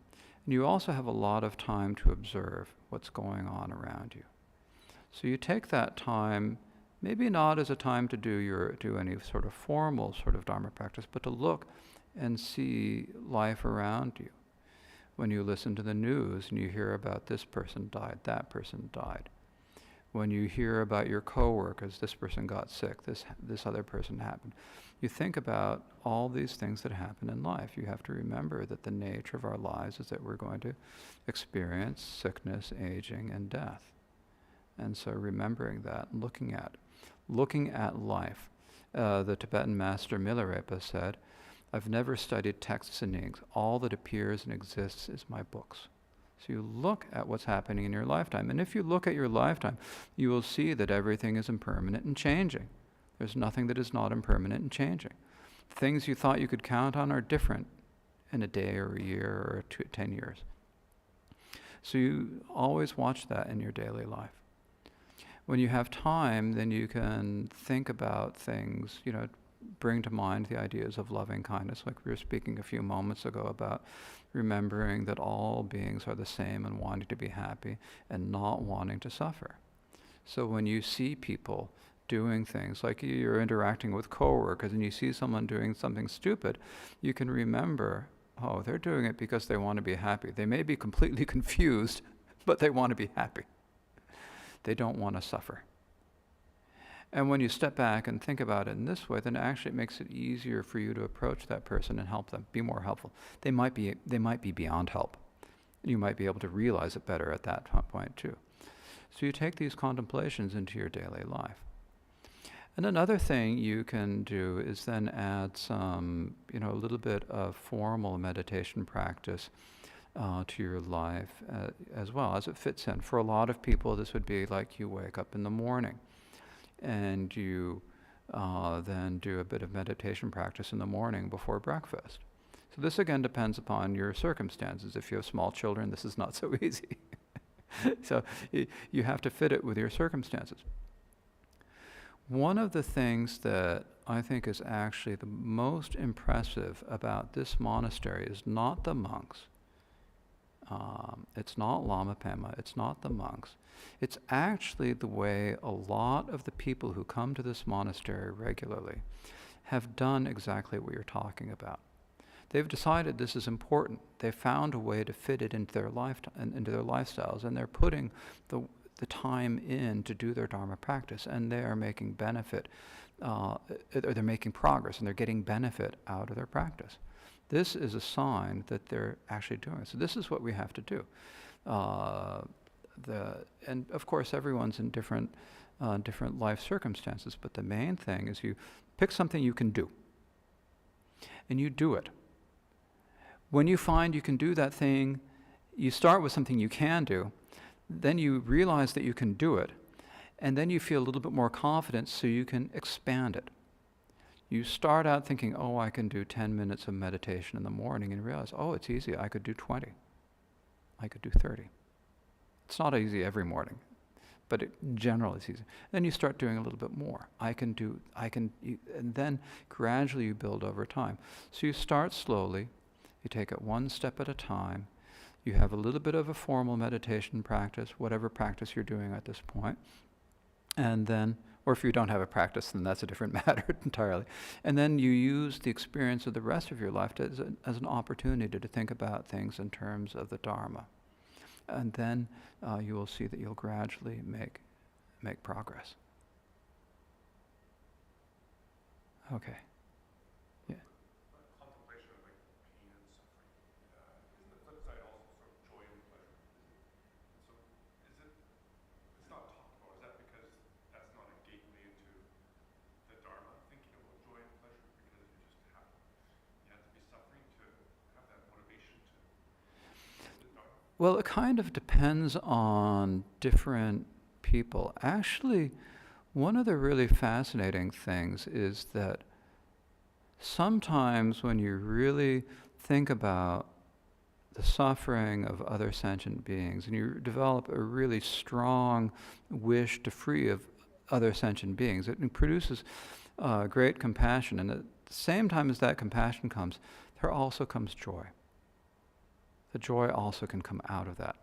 and you also have a lot of time to observe what's going on around you. So you take that time, maybe not as a time to do any sort of formal sort of Dharma practice, but to look and see life around you. When you listen to the news and you hear about this person died, that person died. When you hear about your coworkers, this person got sick, this other person happened. You think about all these things that happen in life. You have to remember that the nature of our lives is that we're going to experience sickness, aging, and death. And so remembering that, and looking at life. The Tibetan master Milarepa said, "I've never studied texts and inks. All that appears and exists is my books." So you look at what's happening in your lifetime. And if you look at your lifetime, you will see that everything is impermanent and changing. There's nothing that is not impermanent and changing. Things you thought you could count on are different in a day or a year or 10 years. So you always watch that in your daily life. When you have time, then you can think about things, bring to mind the ideas of loving kindness, like we were speaking a few moments ago about remembering that all beings are the same and wanting to be happy and not wanting to suffer. So when you see people doing things, like you're interacting with coworkers and you see someone doing something stupid, you can remember, oh, they're doing it because they want to be happy. They may be completely confused, but they want to be happy. They don't want to suffer. And when you step back and think about it in this way, then actually it makes it easier for you to approach that person and help them, be more helpful. They might be beyond help. You might be able to realize it better at that point too. So you take these contemplations into your daily life. And another thing you can do is then add some, a little bit of formal meditation practice to your life as well, as it fits in. For a lot of people, this would be like you wake up in the morning and you then do a bit of meditation practice in the morning before breakfast. So this again depends upon your circumstances. If you have small children, this is not so easy. So you have to fit it with your circumstances. One of the things that I think is actually the most impressive about this monastery is not the monks. It's not Lama Pema, it's not the monks. It's actually the way a lot of the people who come to this monastery regularly have done exactly what you're talking about. They've decided this is important. They've found a way to fit it into their into their lifestyles, and they're putting the time in to do their Dharma practice, and they are making benefit, or they're making progress, and they're getting benefit out of their practice. This is a sign that they're actually doing it. So this is what we have to do. And of course, everyone's in different life circumstances, but the main thing is you pick something you can do, and you do it. When you find you can do that thing, you start with something you can do, then you realize that you can do it, and then you feel a little bit more confidence so you can expand it. You start out thinking, oh, I can do 10 minutes of meditation in the morning, and realize, oh, it's easy, I could do 20. I could do 30. It's not easy every morning, but generally it's easy. Then you start doing a little bit more. And then gradually you build over time. So you start slowly, you take it one step at a time, you have a little bit of a formal meditation practice, whatever practice you're doing at this point, and then Or if you don't have a practice, then that's a different matter entirely. And then you use the experience of the rest of your life as an opportunity to think about things in terms of the Dharma. And then you will see that you'll gradually make progress. Okay. Yeah. Contemplation of like pain and suffering. Isn't the flip side also sort of joy and pleasure? So it's not talked about. Is that because that's not a gateway into the Dharma, thinking about joy and pleasure? Because you have to be suffering to have that motivation to the Dharma? Well, it kind of depends on different people. Actually, one of the really fascinating things is that sometimes when you really think about the suffering of other sentient beings and you develop a really strong wish to free of other sentient beings, it produces great compassion. And at the same time as that compassion comes, there also comes joy. The joy also can come out of that.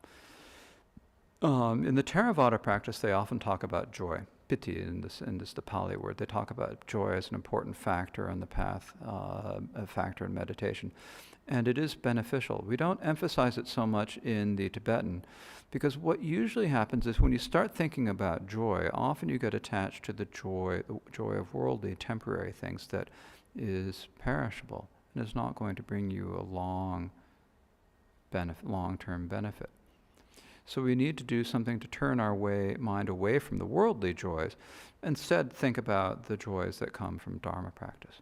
In the Theravada practice, they often talk about joy. Piti, in this the Pali word, they talk about joy as an important factor on the path, a factor in meditation. And it is beneficial. We don't emphasize it so much in the Tibetan, because what usually happens is when you start thinking about joy, often you get attached to the joy of worldly, temporary things that is perishable and is not going to bring you a long-term benefit. So we need to do something to turn our mind away from the worldly joys, instead think about the joys that come from Dharma practice.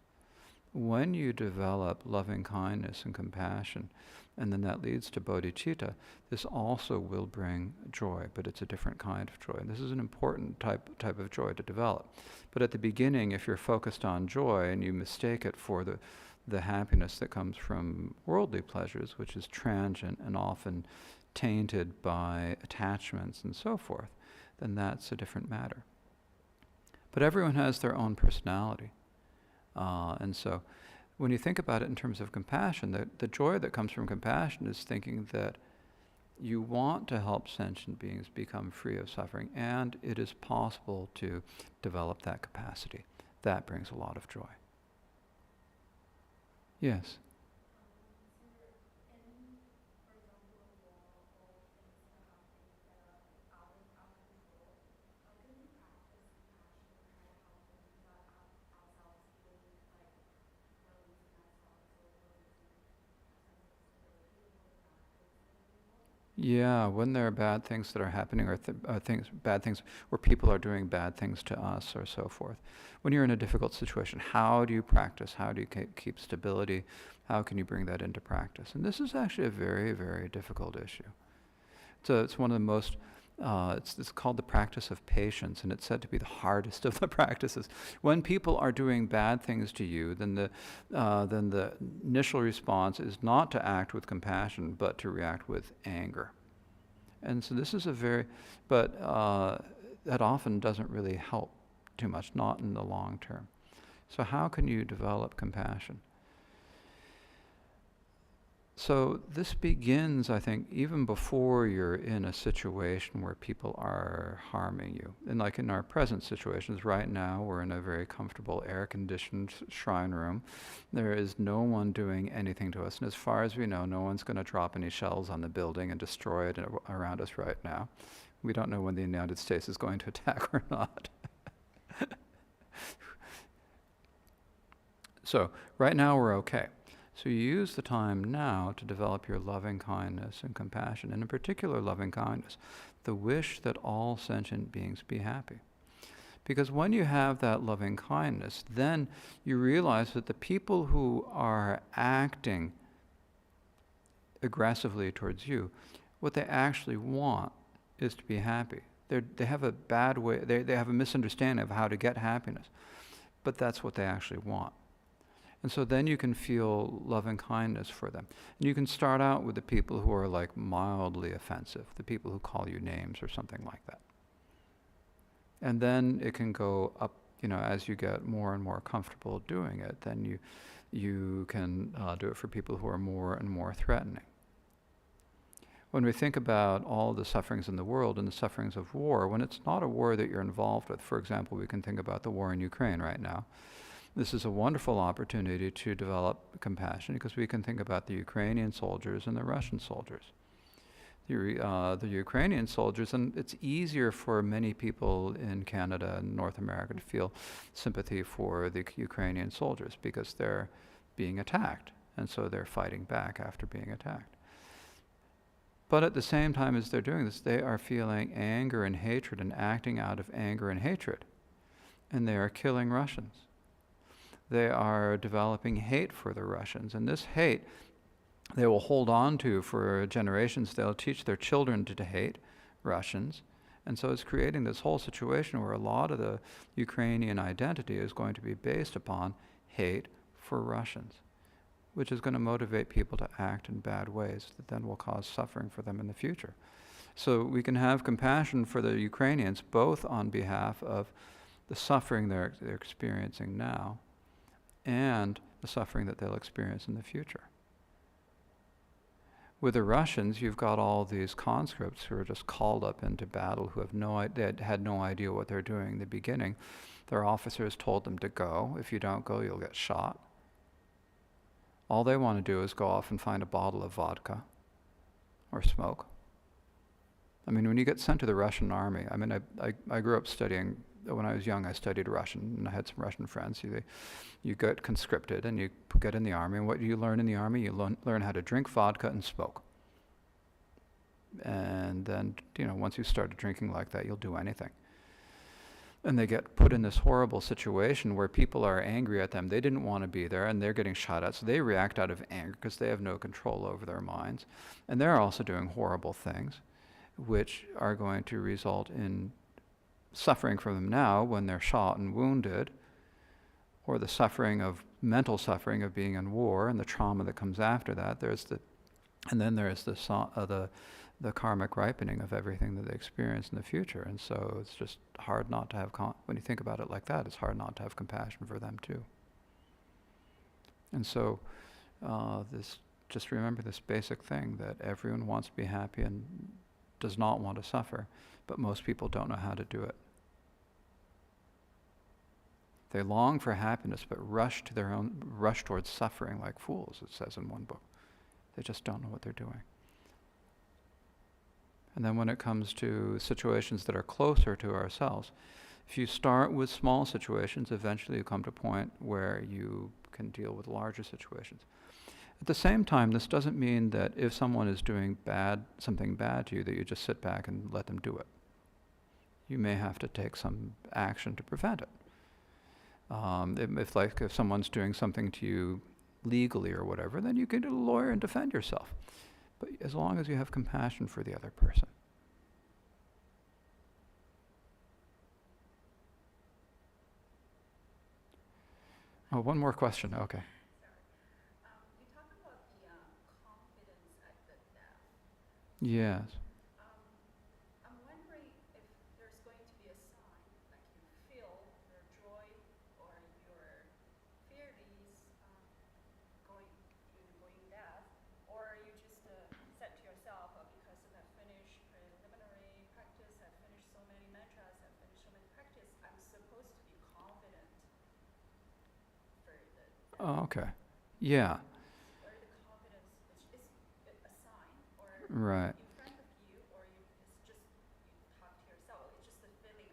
When you develop loving kindness and compassion, and then that leads to bodhicitta, this also will bring joy, but it's a different kind of joy. And this is an important type of joy to develop. But at the beginning, if you're focused on joy and you mistake it for the happiness that comes from worldly pleasures, which is transient and often tainted by attachments and so forth, then that's a different matter. But everyone has their own personality. And so when you think about it in terms of compassion, the joy that comes from compassion is thinking that you want to help sentient beings become free of suffering, and it is possible to develop that capacity. That brings a lot of joy. Yes? Yeah, when there are bad things that are happening, or bad things where people are doing bad things to us, or so forth. When you're in a difficult situation, how do you practice? How do you keep stability? How can you bring that into practice? And this is actually a very, very difficult issue. It's one of the most. It's called the practice of patience, and it's said to be the hardest of the practices. When people are doing bad things to you, then the initial response is not to act with compassion, but to react with anger. And so this is that often doesn't really help too much, not in the long term. So how can you develop compassion? So this begins, I think, even before you're in a situation where people are harming you. And like in our present situations right now, we're in a very comfortable air-conditioned shrine room. There is no one doing anything to us. And as far as we know, no one's going to drop any shells on the building and destroy it around us right now. We don't know when the United States is going to attack or not. So right now we're okay. So you use the time now to develop your loving kindness and compassion, and in particular loving kindness, the wish that all sentient beings be happy. Because when you have that loving kindness, then you realize that the people who are acting aggressively towards you, what they actually want is to be happy. They have a bad way, they have a misunderstanding of how to get happiness, but that's what they actually want. And so then you can feel loving kindness for them. And you can start out with the people who are like mildly offensive, the people who call you names or something like that. And then it can go up, as you get more and more comfortable doing it, then you can do it for people who are more and more threatening. When we think about all the sufferings in the world and the sufferings of war, when it's not a war that you're involved with, for example, we can think about the war in Ukraine right now. This is a wonderful opportunity to develop compassion because we can think about the Ukrainian soldiers and the Russian soldiers. The Ukrainian soldiers, and it's easier for many people in Canada and North America to feel sympathy for the Ukrainian soldiers because they're being attacked, and so they're fighting back after being attacked. But at the same time as they're doing this, they are feeling anger and hatred and acting out of anger and hatred. And they are killing Russians. They are developing hate for the Russians. And this hate they will hold on to for generations. They'll teach their children to hate Russians. And so it's creating this whole situation where a lot of the Ukrainian identity is going to be based upon hate for Russians, which is going to motivate people to act in bad ways that then will cause suffering for them in the future. So we can have compassion for the Ukrainians both on behalf of the suffering they're experiencing now and the suffering that they'll experience in the future. With the Russians, you've got all these conscripts who are just called up into battle who have had no idea what they're doing in the beginning. Their officers told them to go. If you don't go, you'll get shot. All they want to do is go off and find a bottle of vodka or smoke. I mean, when you get sent to the Russian army, I mean, I grew up studying, when I was young, I studied Russian, and I had some Russian friends. You get conscripted, and you get in the army, and what do you learn in the army? You learn how to drink vodka and smoke. And then, once you start drinking like that, you'll do anything. And they get put in this horrible situation where people are angry at them. They didn't want to be there, and they're getting shot at, so they react out of anger because they have no control over their minds. And they're also doing horrible things, which are going to result in suffering from them now when they're shot and wounded, or the mental suffering of being in war and the trauma that comes after that. And then there's the karmic ripening of everything that they experience in the future. And so it's just hard not to have, when you think about it like that, it's hard not to have compassion for them too. And so just remember this basic thing, that everyone wants to be happy and does not want to suffer, but most people don't know how to do it. They long for happiness, but rush towards suffering like fools, it says in one book. They just don't know what they're doing. And then when it comes to situations that are closer to ourselves, if you start with small situations, eventually you come to a point where you can deal with larger situations. At the same time, this doesn't mean that if someone is doing something bad to you, that you just sit back and let them do it. You may have to take some action to prevent it. If someone's doing something to you legally or whatever, then you can get a lawyer and defend yourself. But as long as you have compassion for the other person. Oh, one more question. Okay. You talk about the confidence at the death. Yes. I'm wondering if there's going to be a sign, like you feel your joy or your fear is going death, or you just said to yourself, because I've finished preliminary practice, I've finished so many mantras, I've finished so many practice, I'm supposed to be confident for the death. Oh, okay. Yeah. Or the confidence is a sign, or Right. in front of you, or it's just you talk to yourself. It's just a feeling.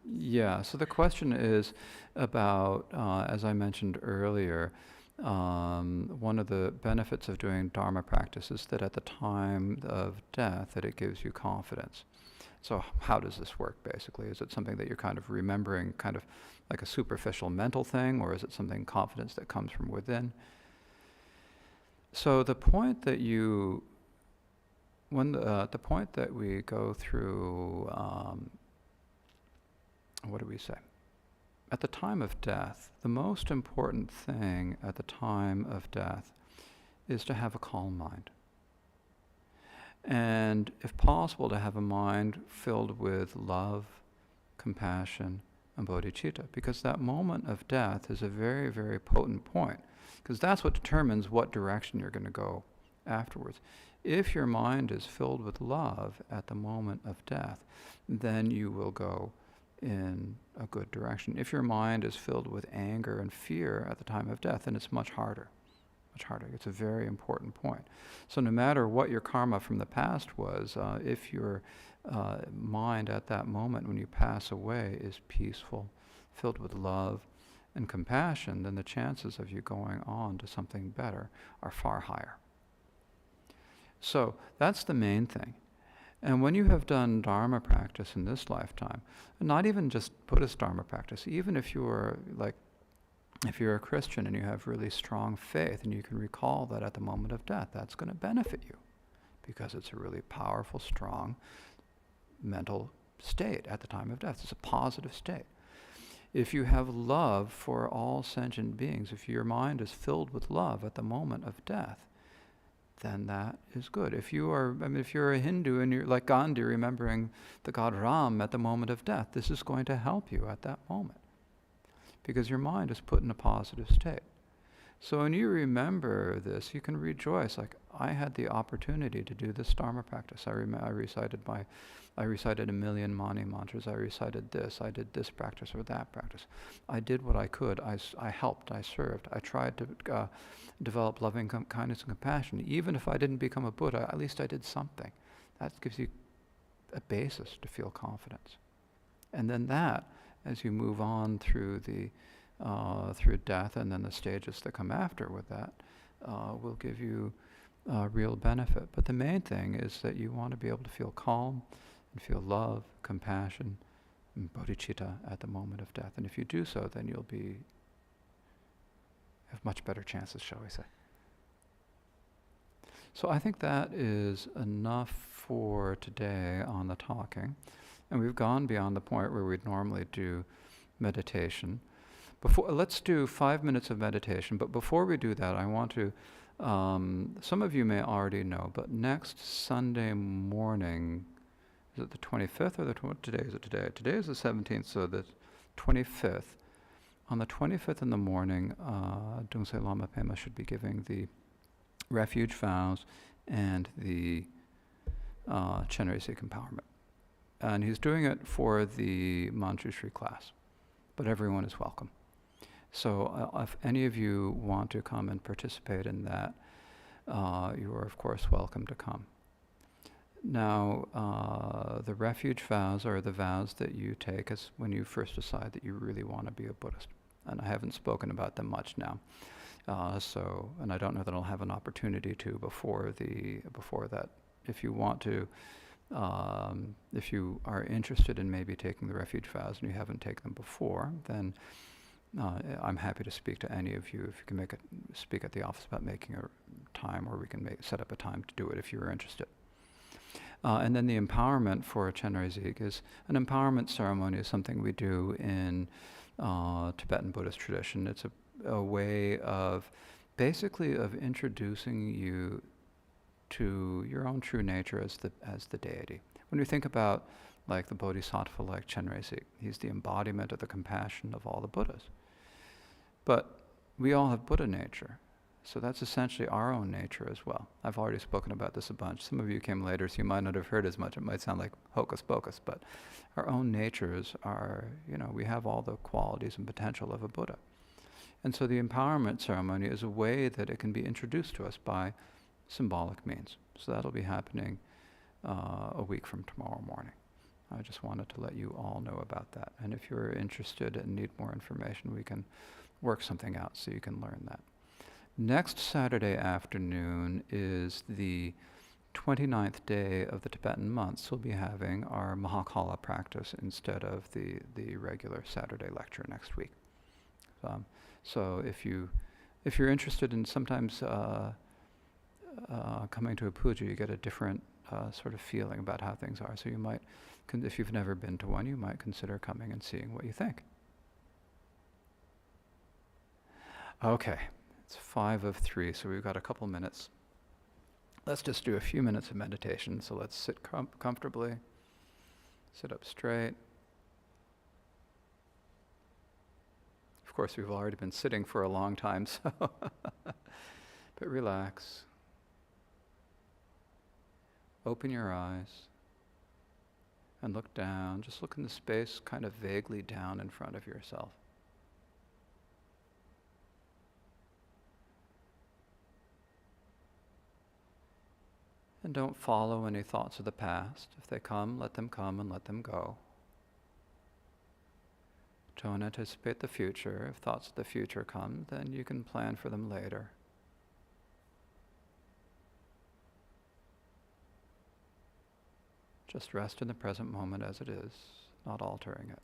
Yeah, so the question is about, as I mentioned earlier, one of the benefits of doing Dharma practice is that at the time of death, that it gives you confidence. So how does this work, basically? Is it something that you're kind of remembering, kind of like a superficial mental thing, or is it something, confidence that comes from within? So the point that the point that we go through, what do we say? At the time of death, the most important thing at the time of death is to have a calm mind. And if possible, to have a mind filled with love, compassion, and bodhicitta, because that moment of death is a very, very potent point, because that's what determines what direction you're going to go afterwards. If your mind is filled with love at the moment of death, then you will go in a good direction. If your mind is filled with anger and fear at the time of death, then it's much harder. Much harder. It's a very important point. So no matter what your karma from the past was, if your mind at that moment when you pass away is peaceful, filled with love and compassion, then the chances of you going on to something better are far higher. So that's the main thing. And when you have done Dharma practice in this lifetime, not even just Buddhist Dharma practice, even if you're a Christian and you have really strong faith and you can recall that at the moment of death, that's going to benefit you because it's a really powerful, strong mental state at the time of death. It's a positive state. If you have love for all sentient beings, if your mind is filled with love at the moment of death, then that is good. If you're a Hindu and you're like Gandhi remembering the god Ram at the moment of death, this is going to help you at that moment because your mind is put in a positive state. So when you remember this, you can rejoice. Like, I had the opportunity to do this Dharma practice. I recited a million Mani mantras. I recited this. I did this practice or that practice. I did what I could. I helped. I served. I tried to develop loving kindness and compassion. Even if I didn't become a Buddha, at least I did something. That gives you a basis to feel confidence. And then that, as you move on through through death and then the stages that come after with that, will give you real benefit. But the main thing is that you want to be able to feel calm and feel love, compassion, and bodhicitta at the moment of death. And if you do so, then you'll have much better chances, shall we say. So I think that is enough for today on the talking. And we've gone beyond the point where we'd normally do meditation. Let's do 5 minutes of meditation, but before we do that, I want to, some of you may already know, but next Sunday morning, is it the 25th or today is it today? Today is the 17th, so the 25th. On the 25th in the morning, Dungse Lama Pema should be giving the Refuge Fouls and the Chenrezig Empowerment. And he's doing it for the Manjushri class, but everyone is welcome. So if any of you want to come and participate in that, you are of course welcome to come. Now, the refuge vows are the vows that you take as when you first decide that you really want to be a Buddhist. And I haven't spoken about them much now. And I don't know that I'll have an opportunity to before that. If you want to, if you are interested in maybe taking the refuge vows and you haven't taken them before, then I'm happy to speak to any of you. If you can speak at the office about making a time, or we can set up a time to do it if you're interested. And then the empowerment for Chenrezig is an empowerment ceremony is something we do in Tibetan Buddhist tradition. It's a way of basically of introducing you to your own true nature as the deity. When we think about like the Bodhisattva like Chenrezig, he's the embodiment of the compassion of all the Buddhas. But we all have Buddha nature. So that's essentially our own nature as well. I've already spoken about this a bunch. Some of you came later, so you might not have heard as much. It might sound like hocus pocus, but our own natures are, we have all the qualities and potential of a Buddha. And so the empowerment ceremony is a way that it can be introduced to us by symbolic means. So that'll be happening a week from tomorrow morning. I just wanted to let you all know about that. And if you're interested and need more information, we can work something out so you can learn that. Next Saturday afternoon is the 29th day of the Tibetan month. We'll be having our Mahakala practice instead of the regular Saturday lecture next week. So if you're interested in sometimes coming to a puja, you get a different sort of feeling about how things are. So you might, if you've never been to one, you might consider coming and seeing what you think. Okay. It's 5 of 3, so we've got a couple minutes. Let's just do a few minutes of meditation. So let's sit comfortably, sit up straight. Of course, we've already been sitting for a long time, so but relax. open your eyes and look down. Just look in the space kind of vaguely down in front of yourself. And don't follow any thoughts of the past. If they come and let them go. Don't anticipate the future. If thoughts of the future come, then you can plan for them later. Just rest in the present moment as it is, not altering it.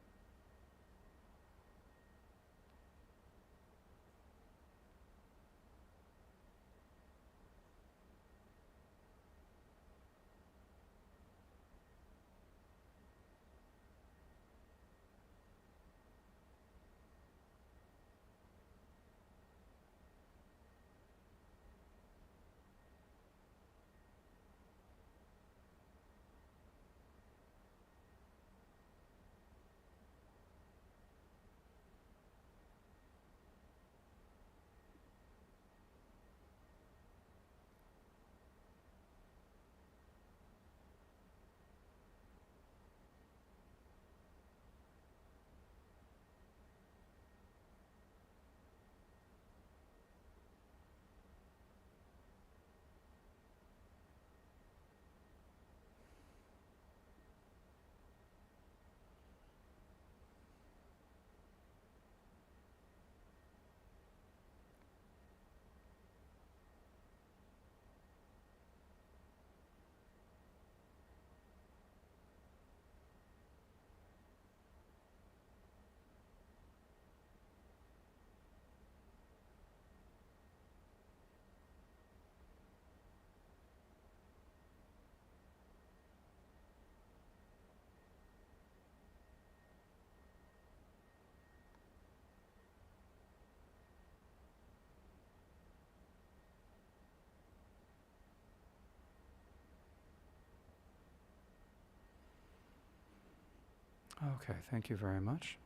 Okay, thank you very much.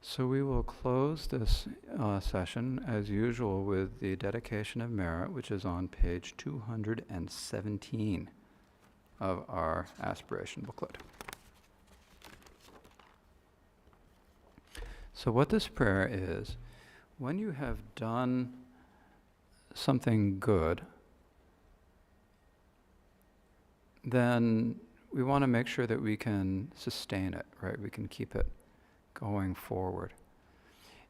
So we will close this session as usual with the dedication of merit, which is on page 217 of our aspiration booklet. So what this prayer is, when you have done something good, then we want to make sure that we can sustain it, right? We can keep it going forward.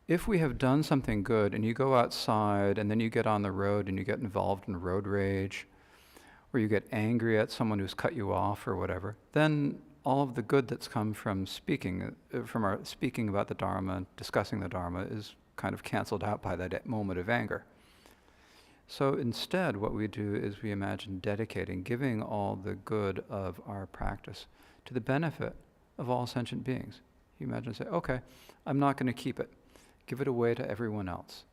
If we have done something good and you go outside and then you get on the road and you get involved in road rage, or you get angry at someone who's cut you off or whatever, then all of the good that's come from speaking, speaking about the Dharma, discussing the Dharma, is kind of canceled out by that moment of anger. So instead, what we do is we imagine dedicating, giving all the good of our practice to the benefit of all sentient beings. You imagine, say, okay, I'm not going to keep it. Give it away to everyone else,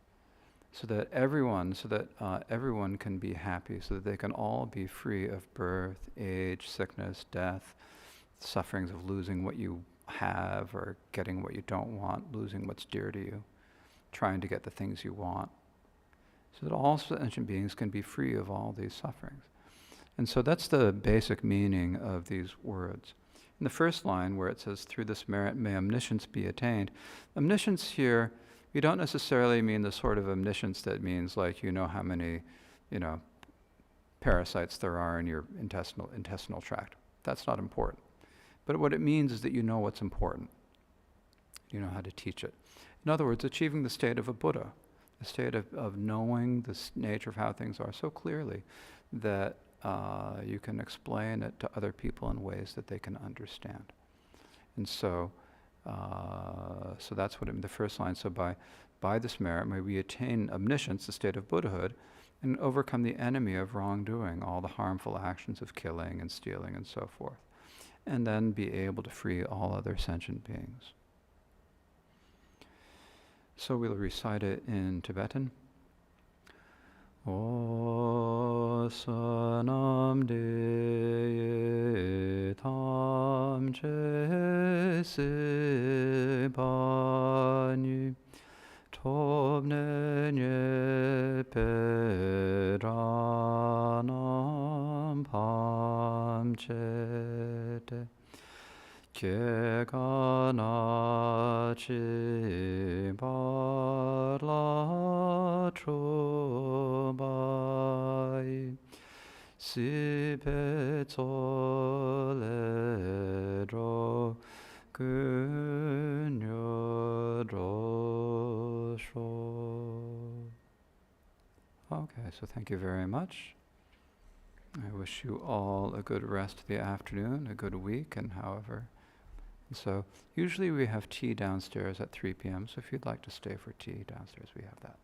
so that everyone can be happy, so that they can all be free of birth, age, sickness, death, sufferings of losing what you have or getting what you don't want, losing what's dear to you, trying to get the things you want, so that all sentient beings can be free of all these sufferings. And so that's the basic meaning of these words. In the first line, where it says, through this merit may omniscience be attained, omniscience here, we don't necessarily mean the sort of omniscience that means like you know how many, parasites there are in your intestinal tract. That's not important. But what it means is that you know what's important. You know how to teach it. In other words, achieving the state of a Buddha, the state of knowing the nature of how things are so clearly that you can explain it to other people in ways that they can understand. And so that's what the first line. So by this merit may we attain omniscience, the state of Buddhahood, and overcome the enemy of wrongdoing, all the harmful actions of killing and stealing and so forth, and then be able to free all other sentient beings. So we'll recite it in Tibetan. O sanam de tam che se bani tobne nye pedranam pam Keganachi barla chobai Sipetsoledro kunyodrosho. Okay, so thank you very much. I wish you all a good rest of the afternoon, a good week, and however. And so usually we have tea downstairs at 3 p.m., so if you'd like to stay for tea downstairs, we have that.